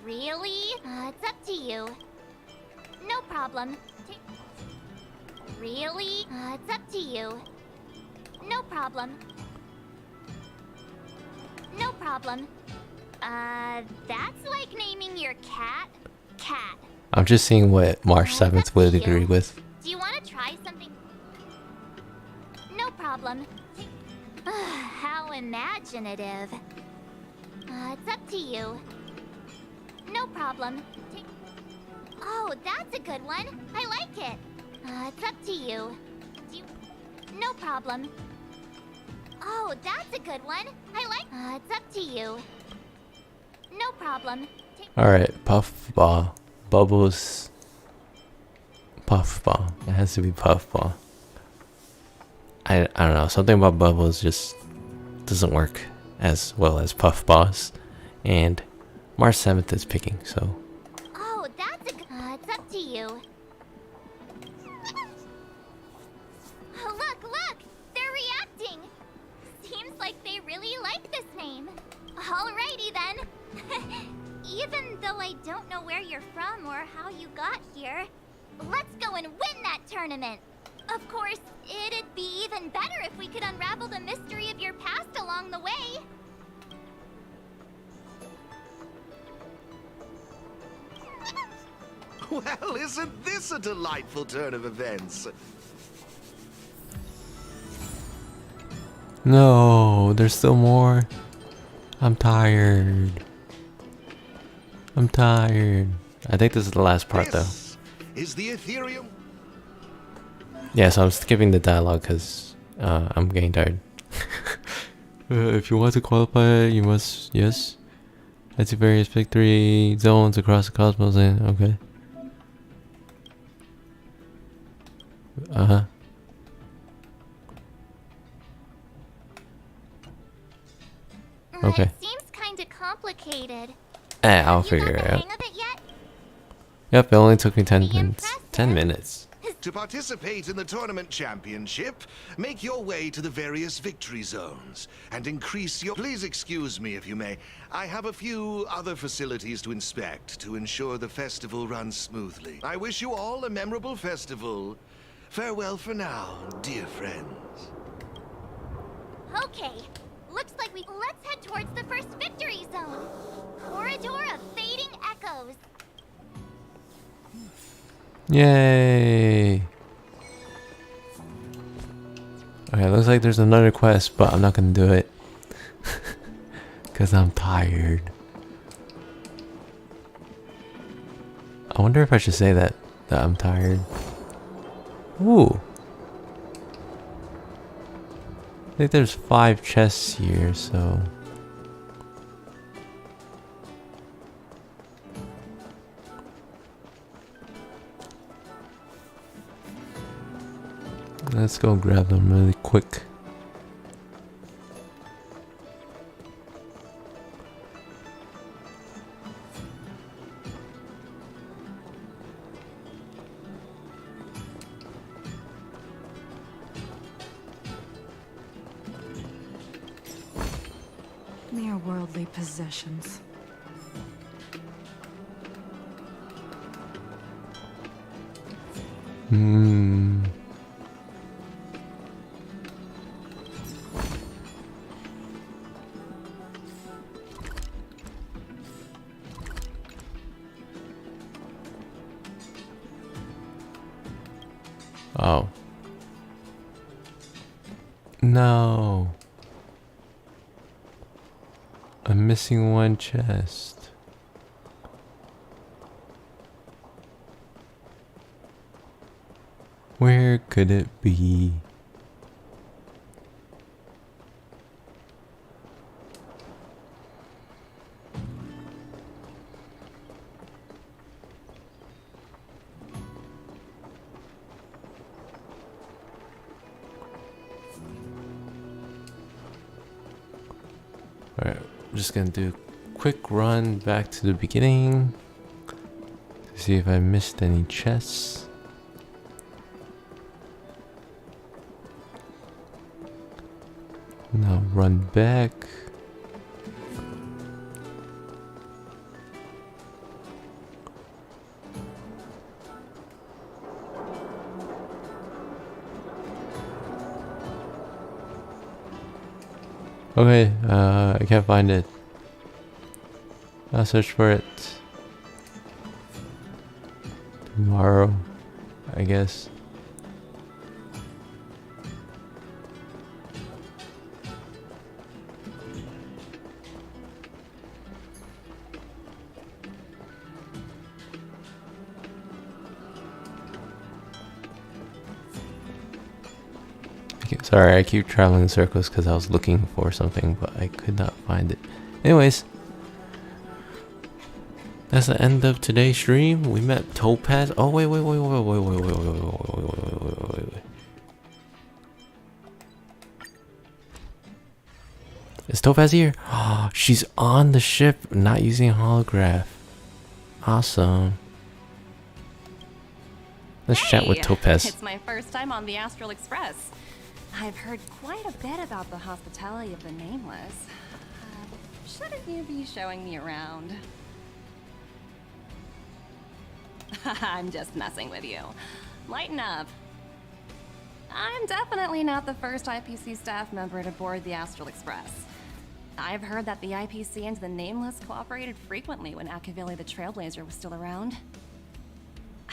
Really? It's up to you. No problem. Really? It's up to you. No problem. No problem. That's like naming your cat, Cat. I'm just seeing what March 7th would agree with. Do you want to try something? No problem. How imaginative. It's up to you. No problem. Oh, that's a good one. I like it. It's up to you. No problem. Oh, that's a good one. I like... it's up to you. No problem. Alright, Puffball. Bubbles. Puffball. It has to be Puffball. I don't know. Something about Bubbles just doesn't work as well as Puffballs. And March 7th is picking, so... Oh, that's a... it's up to you. Look! They're reacting! Seems like they really like this name. Alrighty then. Even though I don't know where you're from or how you got here, let's go and win that tournament. Of course, it'd be even better if we could unravel the mystery of your past along the way. Well, isn't this a delightful turn of events? No, there's still more. I'm tired. I think this is the last part though. Is the Ethereum? Yeah, so I'm skipping the dialogue because I'm getting tired. If you want to qualify, you must, yes. That's the various victory zones across the cosmos and, okay. Okay. It seems kind of complicated. I'll figure it out. Yep, it only took me 10 minutes. 10 minutes. To participate in the tournament championship, make your way to the various victory zones and increase your... Please excuse me if you may. I have a few other facilities to inspect to ensure the festival runs smoothly. I wish you all a memorable festival. Farewell for now, dear friends. Okay, looks like let's head towards the first victory zone. Corridor of Fading Echoes. Yay! Okay, looks like there's another quest, but I'm not gonna do it. Because I'm tired. I wonder if I should say that I'm tired. Ooh. I think there's 5 chests here, so... Let's go grab them really quick. Mere worldly possessions. Oh. No. I'm missing one chest. Where could it be? Alright, I'm just gonna do a quick run back to the beginning to see if I missed any chests. Now run back. Okay, I can't find it. I'll search for it tomorrow, I guess. Sorry, I keep traveling in circles because I was looking for something, but I could not find it. Anyways, that's the end of today's stream. We met Topaz. Oh wait. Is Topaz here? Oh, she's on the ship, not using a holograph. Awesome. Let's chat with Topaz. It's my first time on the Astral Express. I've heard quite a bit about the hospitality of the Nameless. Shouldn't you be showing me around? I'm just messing with you. Lighten up. I'm definitely not the first IPC staff member to board the Astral Express. I've heard that the IPC and the Nameless cooperated frequently when Akavili the Trailblazer was still around.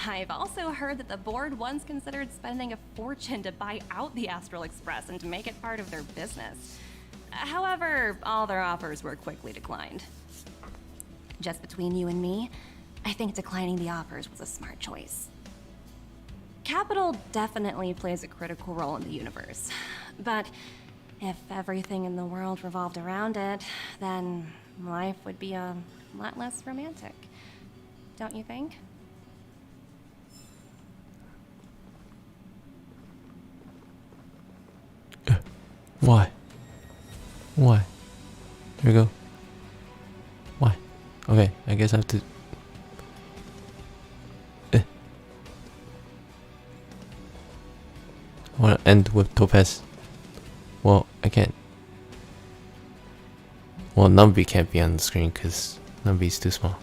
I've also heard that the board once considered spending a fortune to buy out the Astral Express and to make it part of their business. However, all their offers were quickly declined. Just between you and me, I think declining the offers was a smart choice. Capital definitely plays a critical role in the universe, but if everything in the world revolved around it, then life would be a lot less romantic. Don't you think? Why? Why? Here we go. Why? Okay, I guess I have to... I want to end with Topaz. Well, I can't. Well, Numby can't be on the screen because Numby's too small.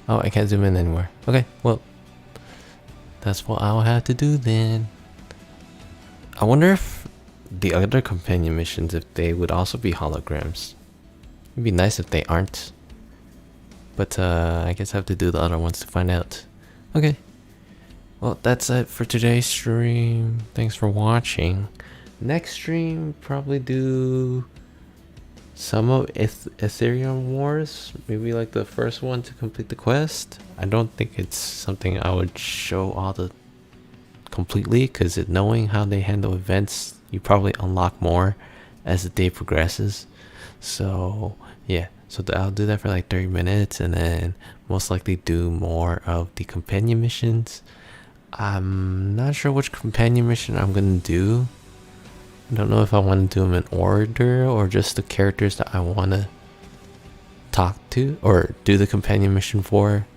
Oh, I can't zoom in anymore. Okay, well, that's what I'll have to do then. I wonder if the other companion missions, if they would also be holograms. It'd be nice if they aren't. But I guess I have to do the other ones to find out. Okay. Well, that's it for today's stream. Thanks for watching. Next stream, probably do some of Ethereum Wars. Maybe like the first one to complete the quest. I don't think it's something I would show all the completely, because knowing how they handle events, you probably unlock more as the day progresses. So yeah, so I'll do that for like 30 minutes and then most likely do more of the companion missions. I'm not sure which companion mission I'm gonna do. I don't know if I want to do them in order or just the characters that I want to talk to or do the companion mission for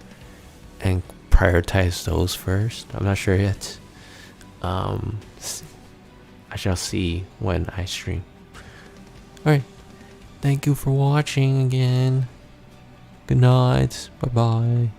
and prioritize those first. I'm not sure yet. I shall see when I stream. Alright, Thank you for watching again. Good night. Bye bye.